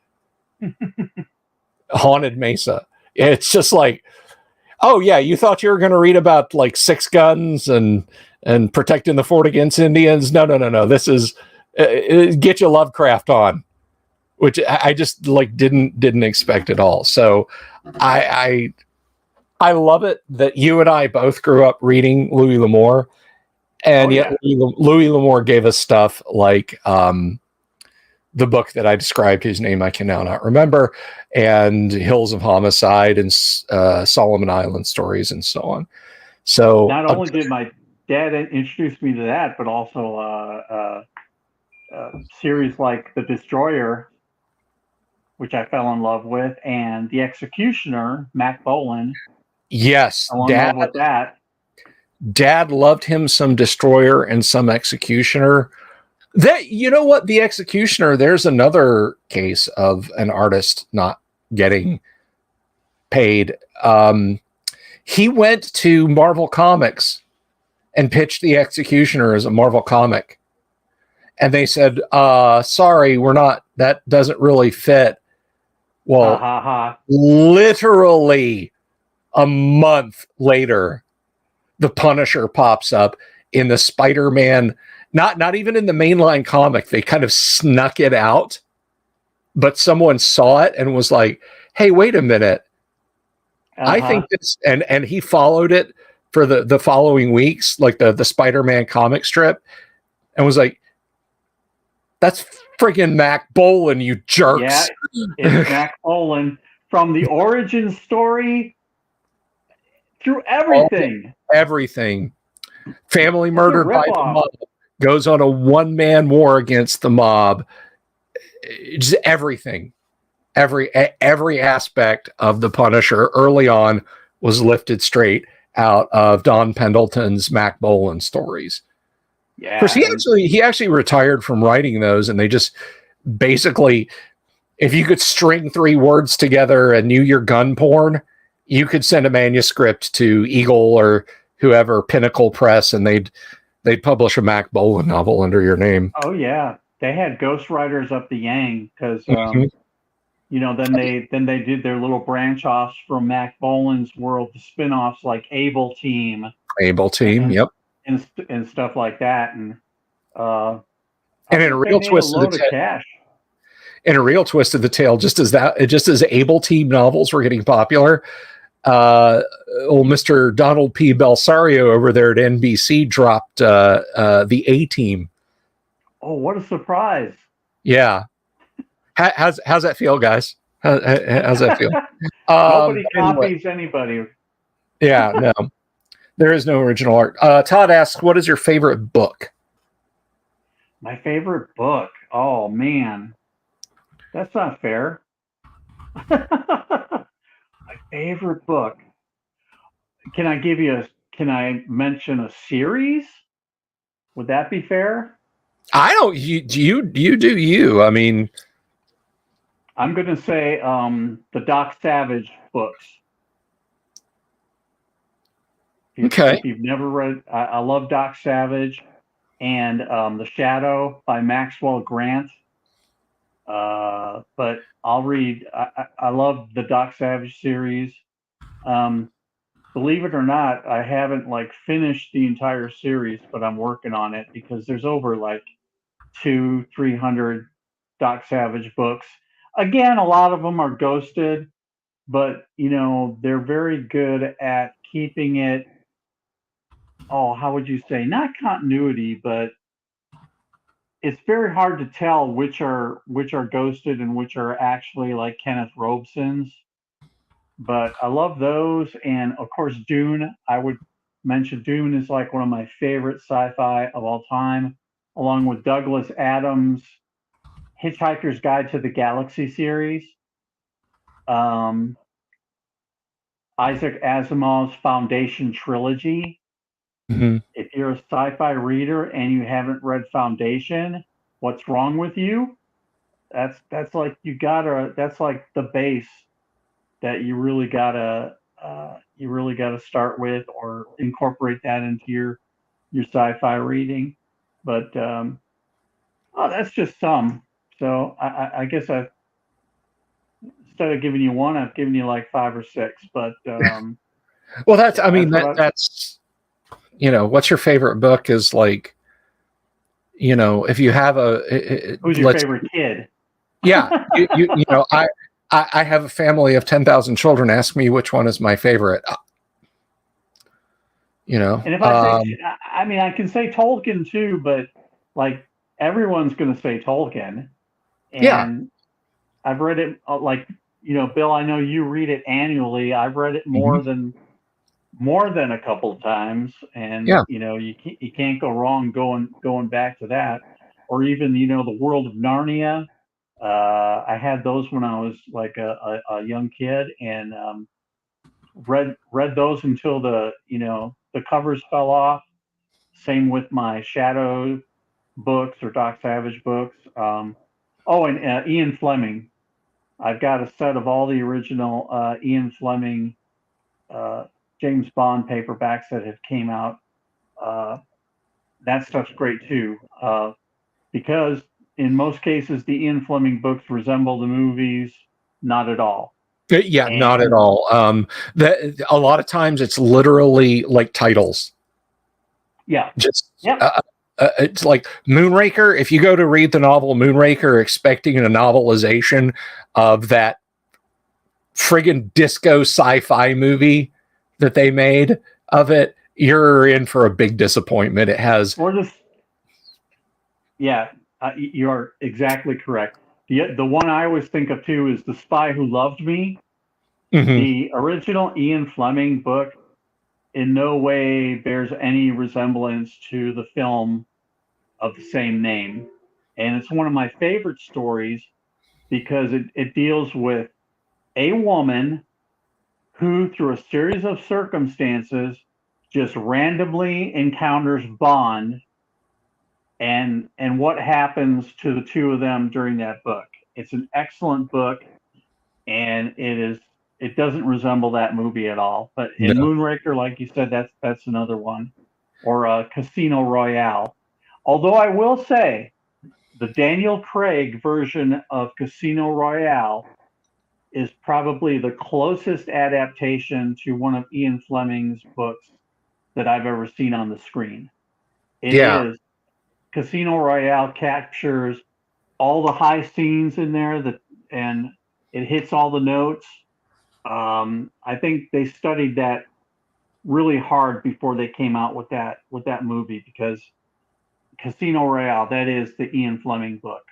Haunted Mesa. It's just like, oh yeah, you thought you were going to read about like 6 guns and protecting the fort against Indians. No. This is get your Lovecraft on, which I just like didn't expect at all. So I love it that you and I both grew up reading Louis L'Amour, and yet Louis L'Amour gave us stuff like the book that I described, whose name I can now not remember, and Hills of Homicide and Solomon Island Stories and so on. So not only did my dad introduce me to that, but also series like The Destroyer, which I fell in love with, and The Executioner, Mac Bolan. Yes, Dad with that. Dad loved him some Destroyer and some Executioner. That, what, The Executioner, there's another case of an artist not getting paid. He went to Marvel Comics and pitched The Executioner as a Marvel comic. And they said, sorry, that doesn't really fit. Well, literally a month later, the Punisher pops up in the Spider-Man, not even in the mainline comic. They kind of snuck it out, but someone saw it and was like, hey, wait a minute. I think this, and he followed it for the following weeks, like the Spider-Man comic strip, and was like, that's friggin' Mac Bolan, you jerks. Yeah, it's Mac Bolan from the origin story through everything. Everything. Family murdered by the mob. Goes on a one-man war against the mob. Just everything. Every aspect of the Punisher early on was lifted straight out of Don Pendleton's Mac Bolan stories. Yeah. Of course, he actually retired from writing those, and they just basically, if you could string 3 words together and knew your gun porn, you could send a manuscript to Eagle or whoever, Pinnacle Press, and they'd they'd publish a Mac Bolan novel under your name. Oh yeah, they had ghostwriters up the yang because you know, then they did their little branch offs from Mac Bolan's world, the spin-offs like Able Team, Team, yep. and stuff like that, and I And in think a they real made twist a of load the of cash. in a real twist of the tale, just as Able Team novels were getting popular, old Mr. Donald P. Belsario over there at NBC dropped the A Team. Oh, what a surprise! Yeah, how's that feel, guys? How's that feel? Nobody Anyway. copies anybody. Yeah, no, there is no original art. Todd asks, "What is your favorite book?" My favorite book. Oh man, that's not fair. My favorite book. Can I mention a series? Would that be fair? I don't. You do you. I mean, I'm going to say the Doc Savage books. Okay. If you've never read, I love Doc Savage and The Shadow by Maxwell Grant. But I'll read. I love the Doc Savage series. Believe it or not, I haven't like finished the entire series, but I'm working on it because there's over like 200-300 Doc Savage books. Again, a lot of them are ghosted, but you know they're very good at keeping it. Oh, how would you say? Not continuity, but it's very hard to tell which are ghosted and which are actually like Kenneth Robeson's. But I love those, and of course Dune. I would mention Dune is like one of my favorite sci-fi of all time, along with Douglas Adams' Hitchhiker's Guide to the Galaxy series, um, Isaac Asimov's Foundation trilogy. mm-hmm. If you're a sci-fi reader and you haven't read Foundation, what's wrong with you? That's like that's like the base that you really gotta start with or incorporate that into your sci-fi reading. But that's just some. So I guess instead of giving you one, I've given you like 5 or 6. But well, that's you know, what's your favorite book is like, you know, if you have who's your favorite kid? Yeah, you know, I have a family of 10,000 children. Ask me which one is my favorite. You know, and if I say, I mean, I can say Tolkien too, but like everyone's going to say Tolkien. And yeah, I've read it like, you know, Bill, I know you read it annually. I've read it more than a couple of times, and yeah. you know, you can't go wrong going back to that, or even you know, the World of Narnia. I had those when I was like a young kid, and read those until the covers fell off. Same with my Shadow books or Doc Savage books. And Ian Fleming. I've got a set of all the original Ian Fleming James Bond paperbacks that have came out. That stuff's great too, because in most cases the Ian Fleming books resemble the movies. Not at all. Yeah, not at all. That a lot of times it's literally like titles. Yeah. Just it's like Moonraker. If you go to read the novel Moonraker expecting a novelization of that friggin' disco sci-fi movie that they made of it, you're in for a big disappointment. It has you're exactly correct. The one I always think of too is The Spy Who Loved Me. Mm-hmm. The original Ian Fleming book in no way bears any resemblance to the film of the same name. And it's one of my favorite stories because it deals with a woman who, through a series of circumstances, just randomly encounters Bond and what happens to the two of them during that book. It's an excellent book, and it doesn't resemble that movie at all. But in Moonraker, like you said, that's another one. or Casino Royale. Although I will say, the Daniel Craig version of Casino Royale is probably the closest adaptation to one of Ian Fleming's books that I've ever seen on the screen. It Yeah. is Casino Royale captures all the high scenes in there and it hits all the notes. I think they studied that really hard before they came out with that movie, because Casino Royale, that is the Ian Fleming book.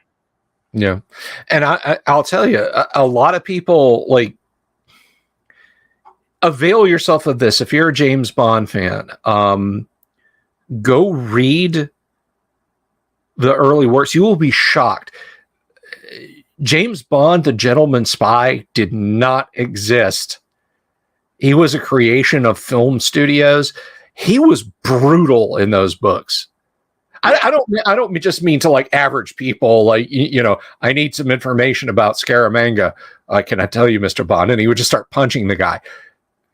Yeah. And I'll tell you, a lot of people like avail yourself of this. If you're a James Bond fan, go read the early works. You will be shocked. James Bond, the gentleman spy, did not exist. He was a creation of film studios. He was brutal in those books. I don't just mean to like average people, like, I need some information about Scaramanga. Can I tell you, Mr. Bond? And he would just start punching the guy.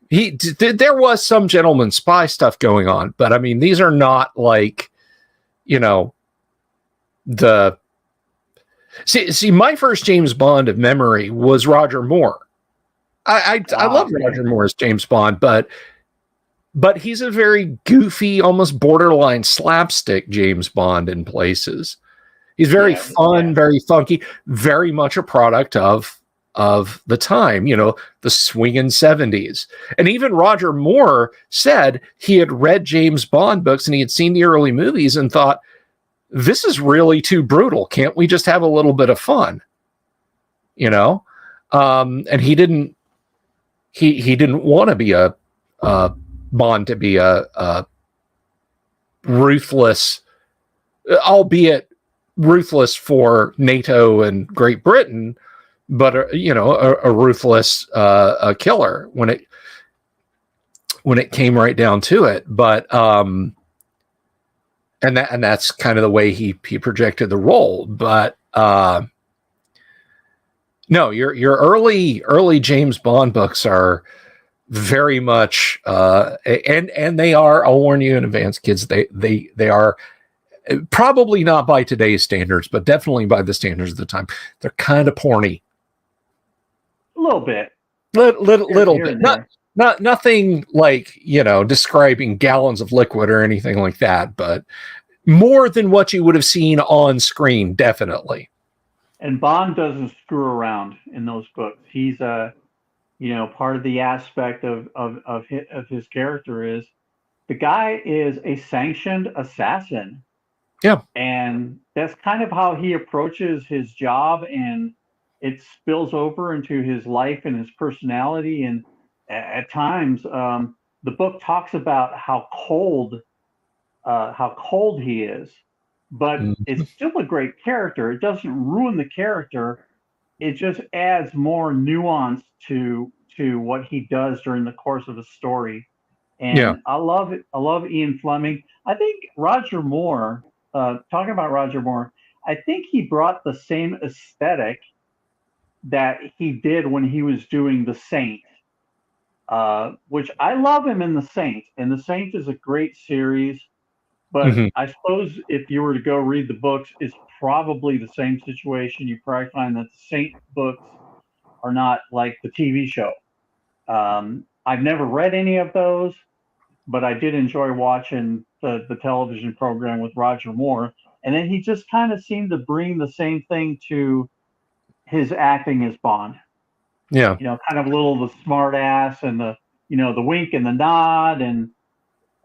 There was some gentleman spy stuff going on, but I mean, these are not like, see, my first James Bond of memory was Roger Moore. I love Roger Moore as James Bond, but he's a very goofy, almost borderline slapstick James Bond in places. He's very fun, very funky, very much a product of the time, the swinging 70s. And even Roger Moore said he had read James Bond books and he had seen the early movies and thought, this is really too brutal. Can't we just have a little bit of fun? And he didn't want to be a Bond to be a ruthless, albeit ruthless for NATO and Great Britain, but a ruthless killer when it came right down to it. But and that's kind of the way he projected the role. But no, your early James Bond books are very much and they are, I'll warn you in advance, kids, they are probably not by today's standards, but definitely by the standards of the time. They're kind of porny. A little bit. Little bit. Not nothing like, describing gallons of liquid or anything like that, but more than what you would have seen on screen, definitely. And Bond doesn't screw around in those books. He's part of the aspect of his character is the guy is a sanctioned assassin. Yeah. And that's kind of how he approaches his job, and it spills over into his life and his personality. And at times, the book talks about how cold he is, but it's still a great character. It doesn't ruin the character. It just adds more nuance to what he does during the course of a story. And I love it. I love Ian Fleming. I think Roger Moore, talking about Roger Moore, I think he brought the same aesthetic that he did when he was doing The Saint, which I love him in The Saint. And The Saint is a great series. But I suppose if you were to go read the books, it's probably the same situation. You probably find that the Saint books are not like the TV show. I've never read any of those, but I did enjoy watching the television program with Roger Moore. And then he just kind of seemed to bring the same thing to his acting as Bond. Yeah. Kind of a little the smart ass and the wink and the nod and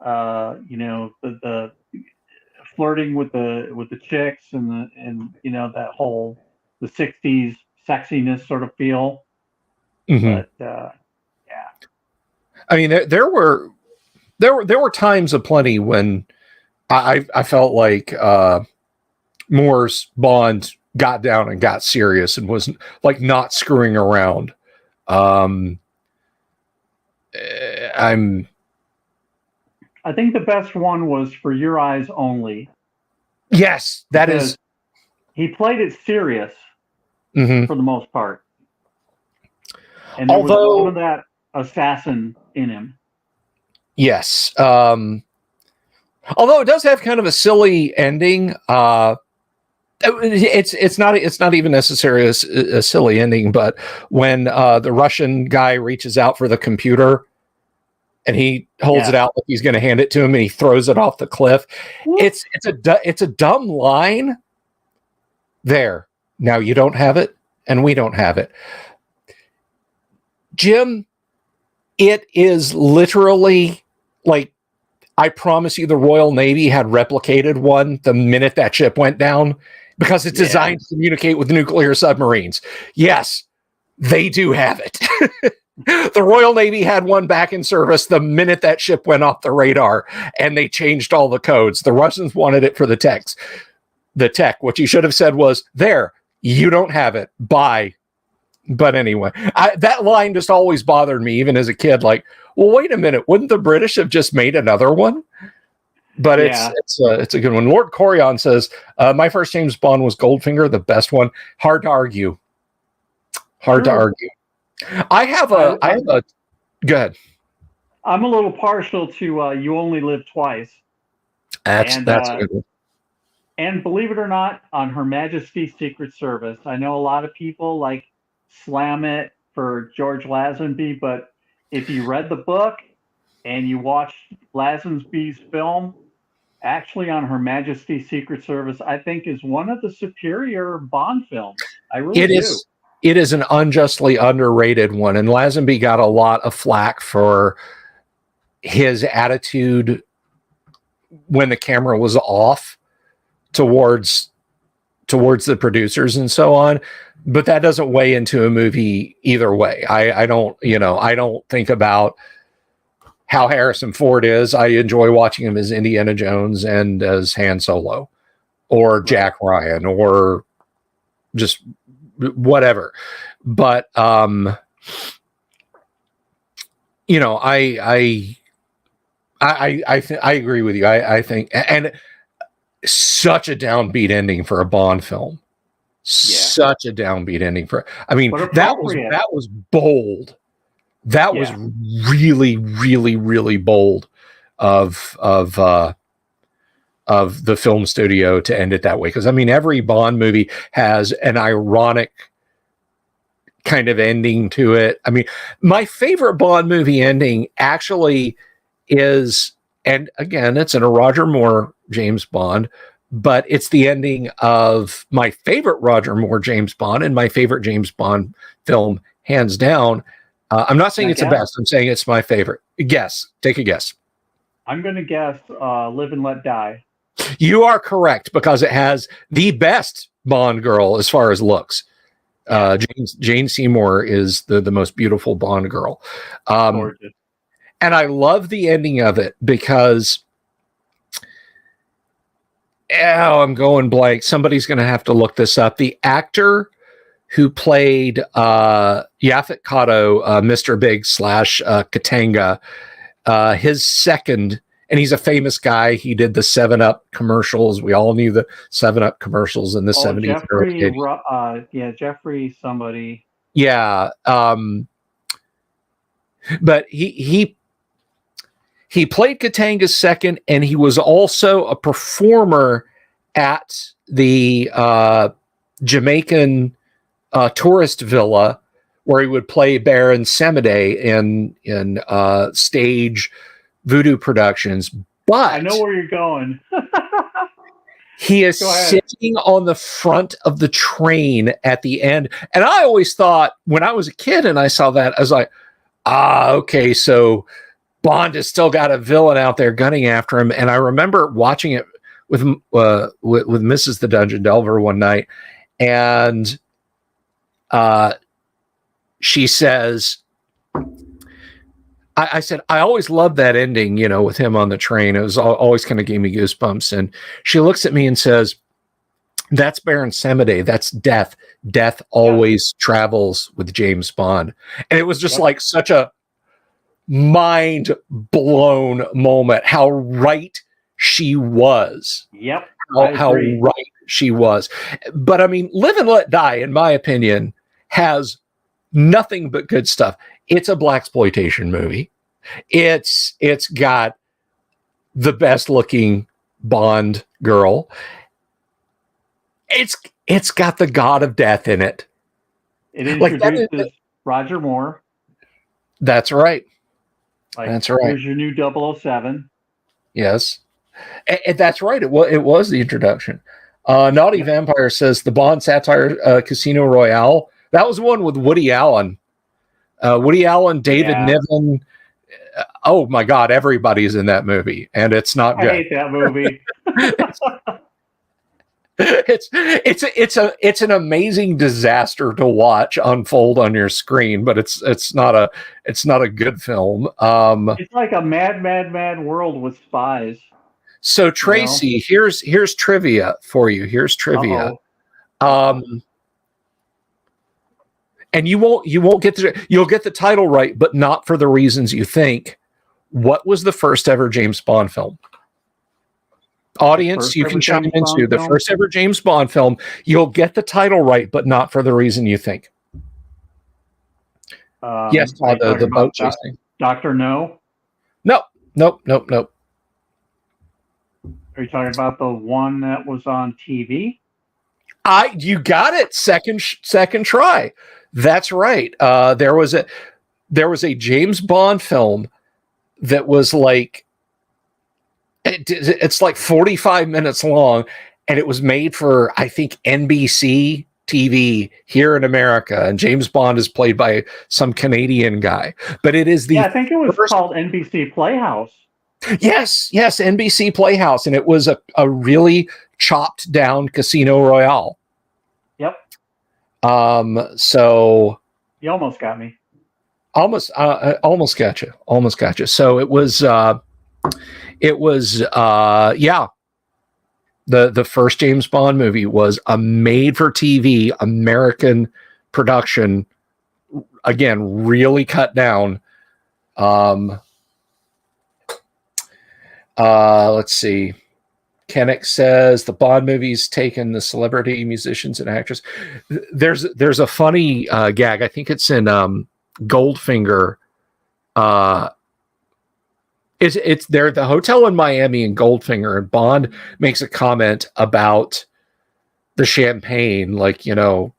the flirting with the chicks and that whole the 60s sexiness sort of feel. But I mean, there were times aplenty when I felt like Moore's Bond got down and got serious and was like not screwing around. I think the best one was For Your Eyes Only. Yes, that is. He played it serious for the most part. And there was some of that assassin in him. Yes. Although it does have kind of a silly ending. It's not even necessarily a silly ending, but when the Russian guy reaches out for the computer and he holds it out like he's going to hand it to him and he throws it off the cliff. It's a dumb line there. Now you don't have it and we don't have it. Jim, it is literally like, I promise you the Royal Navy had replicated one the minute that ship went down because it's designed to communicate with nuclear submarines. Yes, they do have it. The Royal Navy had one back in service the minute that ship went off the radar, and they changed all the codes. The Russians wanted it for the tech. What you should have said was, there, you don't have it. Bye. But anyway, that line just always bothered me, even as a kid. Like, well, wait a minute. Wouldn't the British have just made another one? But it's a good one. Lord Corion says, my first James Bond was Goldfinger, the best one. Hard to argue. Hard to argue. I have a go ahead. I'm a little partial to You Only Live Twice. That's a good one. And believe it or not, on Her Majesty's Secret Service, I know a lot of people like slam it for George Lazenby, but if you read the book and you watched Lazenby's film, actually on Her Majesty's Secret Service, I think is one of the superior Bond films. I really do. It is an unjustly underrated one, and Lazenby got a lot of flack for his attitude when the camera was off towards the producers and so on. But that doesn't weigh into a movie either way. I don't think about how Harrison Ford is. I enjoy watching him as Indiana Jones and as Han Solo or Jack Ryan or just whatever. But I agree with you. I think, and such a downbeat ending for a Bond film. Such a downbeat ending for. I mean, that was bold. That was really, really, really bold of the film studio to end it that way. Because I mean, every Bond movie has an ironic kind of ending to it. I mean, my favorite Bond movie ending actually is, and again, it's in a Roger Moore James Bond, but it's the ending of my favorite Roger Moore James Bond and my favorite James Bond film, hands down. I'm not saying it's the best. I'm saying it's my favorite. Guess. Take a guess. I'm going to guess Live and Let Die. You are correct, because it has the best Bond girl as far as looks. Jane Seymour is the most beautiful Bond girl. Gorgeous. And I love the ending of it because... I'm going blank. Somebody's going to have to look this up. The actor who played Yaphet Kotto, Mr. Big / Katanga, his second, and he's a famous guy. He did the 7-Up commercials. We all knew the 7-Up commercials in the 70s. Jeffrey somebody. Yeah. But he played Katanga's second, and he was also a performer at the Jamaican tourist villa where he would play Baron Samedi in stage voodoo productions. But I know where you're going. he is sitting on the front of the train at the end. And I always thought, when I was a kid and I saw that, I was like, okay, so Bond has still got a villain out there gunning after him. And I remember watching it with Mrs. the Dungeon Delver one night, and she says, I said, I always loved that ending, with him on the train. It was always kind of gave me goosebumps. And she looks at me and says, that's Baron Samedi. That's death. Death always travels with James Bond. And it was just like such a mind blown moment. How right she was. Yep. How right she was. But I mean, Live and Let Die, in my opinion, has nothing but good stuff. It's a blaxploitation movie. It's got the best looking Bond girl. It's got the God of Death in it. It introduces Roger Moore. That's right. Like, that's right. Here's your new 007. Yes. And that's right. It was the introduction. Naughty Vampire says the Bond satire Casino Royale. That was one with Woody Allen. Woody Allen, David Niven. Oh my God, everybody's in that movie, and it's not good. I hate that movie. It's an amazing disaster to watch unfold on your screen, but it's not a good film. It's like a mad world with spies. So Tracy, here's trivia for you. Here's trivia. And you'll get the title right, but not for the reasons you think. What was the first ever James Bond film? Audience, you can chime in too. The first ever James Bond film. You'll get the title right, but not for the reason you think. Yes, the boat chasing. Dr. No? Nope. Are you talking about the one that was on TV? You got it. Second try. That's right. There was a James Bond film that was like it's like 45 minutes long, and it was made for, I think, NBC TV here in America, and James Bond is played by some Canadian guy. But it is I think it was called NBC Playhouse. Yes, NBC Playhouse, and it was a really chopped down Casino Royale. Yep. So you almost got me. Almost got you. So it was the first James Bond movie was a made for TV American production. Again, really cut down. Let's see. Kennick says the Bond movies taken the celebrity musicians and actors. There's a funny gag. I think it's in Goldfinger. It's there at the hotel in Miami in Goldfinger, and Bond makes a comment about the champagne, like, Dom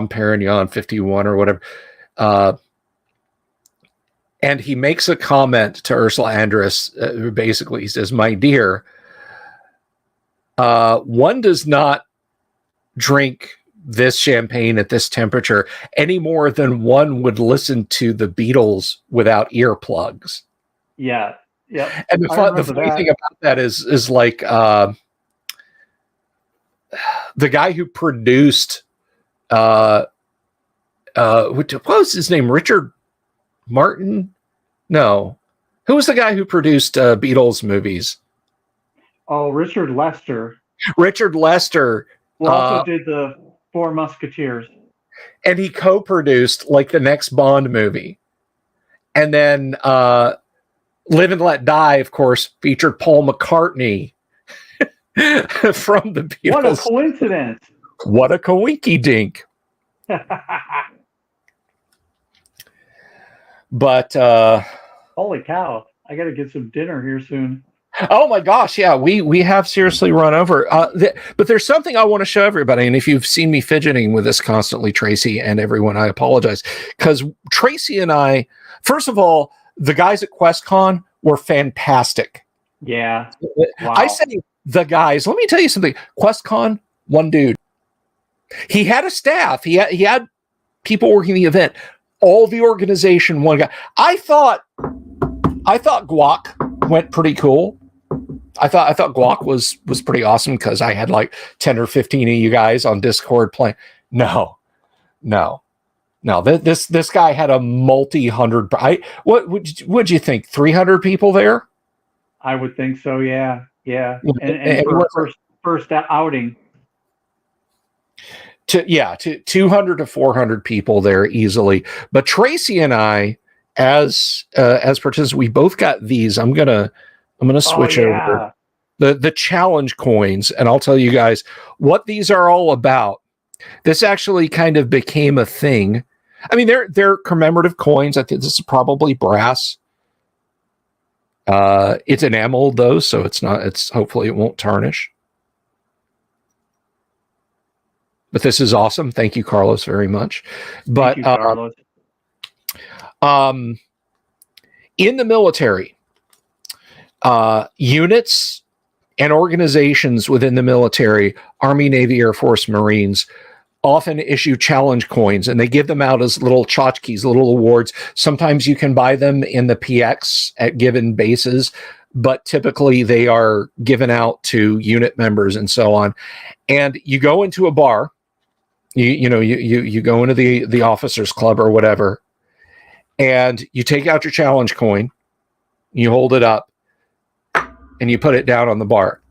Perignon 51 or whatever. And he makes a comment to Ursula Andress. Basically, he says, "My dear, one does not drink this champagne at this temperature any more than one would listen to the Beatles without earplugs." Yeah. And the funny thing about that is like the guy who produced what was his name? Richard Martin? No. Who was the guy who produced Beatles movies? Oh, Richard Lester. Richard Lester. Who also did the Four Musketeers. And he co-produced like the next Bond movie. And then Live and Let Die, of course, featured Paul McCartney from the Beatles. What a coincidence. What a coinky dink. But holy cow, I got to get some dinner here soon. Oh my gosh, yeah, we have seriously run over. But there's something I want to show everybody, and if you've seen me fidgeting with this constantly, Tracy and everyone, I apologize, because Tracy and I, first of all, the guys at QuestCon were fantastic. Yeah. Wow. I say the guys. Let me tell you something. QuestCon, one dude. He had a staff. He had people working the event. All the organization, one guy. I thought Guac went pretty cool. I thought Guac was pretty awesome because I had like 10 or 15 of you guys on Discord playing. No. This guy had a multi-hundred. What would you think? 300 people there? I would think so. Yeah. And for first outing. To 200 to 400 people there easily. But Tracy and I, as participants, we both got these. I'm gonna switch over the challenge coins, and I'll tell you guys what these are all about. This actually kind of became a thing. I mean, they're commemorative coins. I think this is probably brass. It's enameled though, so it's hopefully it won't tarnish. But this is awesome. Thank you, Carlos, very much. But Thank you, Carlos. In the military, units and organizations within the military, Army, Navy, Air Force, Marines, often issue challenge coins, and they give them out as little tchotchkes, little awards. Sometimes you can buy them in the PX at given bases, but typically they are given out to unit members and so on. And you go into a bar, you go into the officers club or whatever, and you take out your challenge coin, you hold it up, and you put it down on the bar.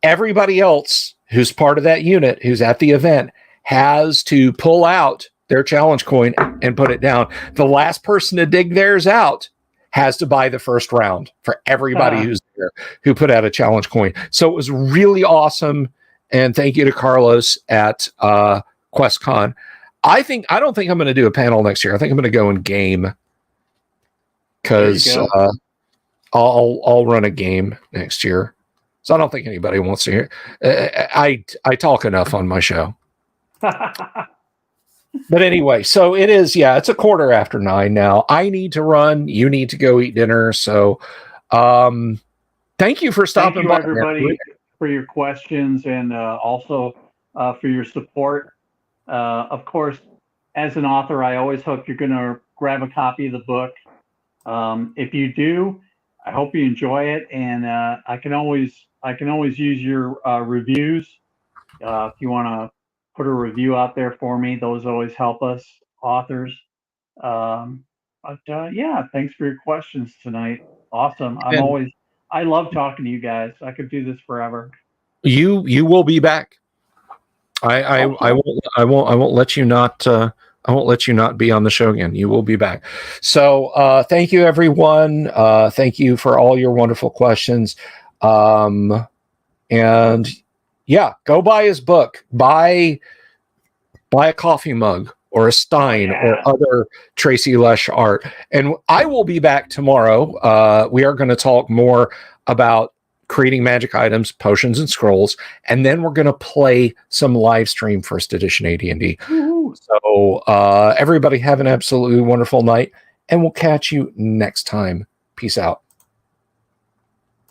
Everybody else who's part of that unit, who's at the event, has to pull out their challenge coin and put it down. The last person to dig theirs out has to buy the first round for everybody who's there who put out a challenge coin. So it was really awesome. And thank you to Carlos at QuestCon. I don't think I'm going to do a panel next year. I think I'm going to go in game because I'll run a game next year. So I don't think anybody wants to hear. I talk enough on my show. But anyway, so it is. Yeah, it's 9:15 now. I need to run. You need to go eat dinner. So, thank you for stopping by, everybody, for your questions and also for your support. Of course, as an author, I always hope you're going to grab a copy of the book. If you do, I hope you enjoy it, and I can always use your reviews. If you want to put a review out there for me, those always help us authors. Yeah, thanks for your questions tonight. Awesome. I love talking to you guys. I could do this forever. You will be back. I won't let you not. I won't let you not be on the show again. You will be back. So thank you, everyone. Thank you for all your wonderful questions. And yeah, go buy his book. Buy a coffee mug or a Stein or other Tracy Lesch art. And I will be back tomorrow. We are going to talk more about creating magic items, potions, and scrolls. And then we're going to play some live stream first edition AD&D. So everybody have an absolutely wonderful night, and we'll catch you next time. Peace out.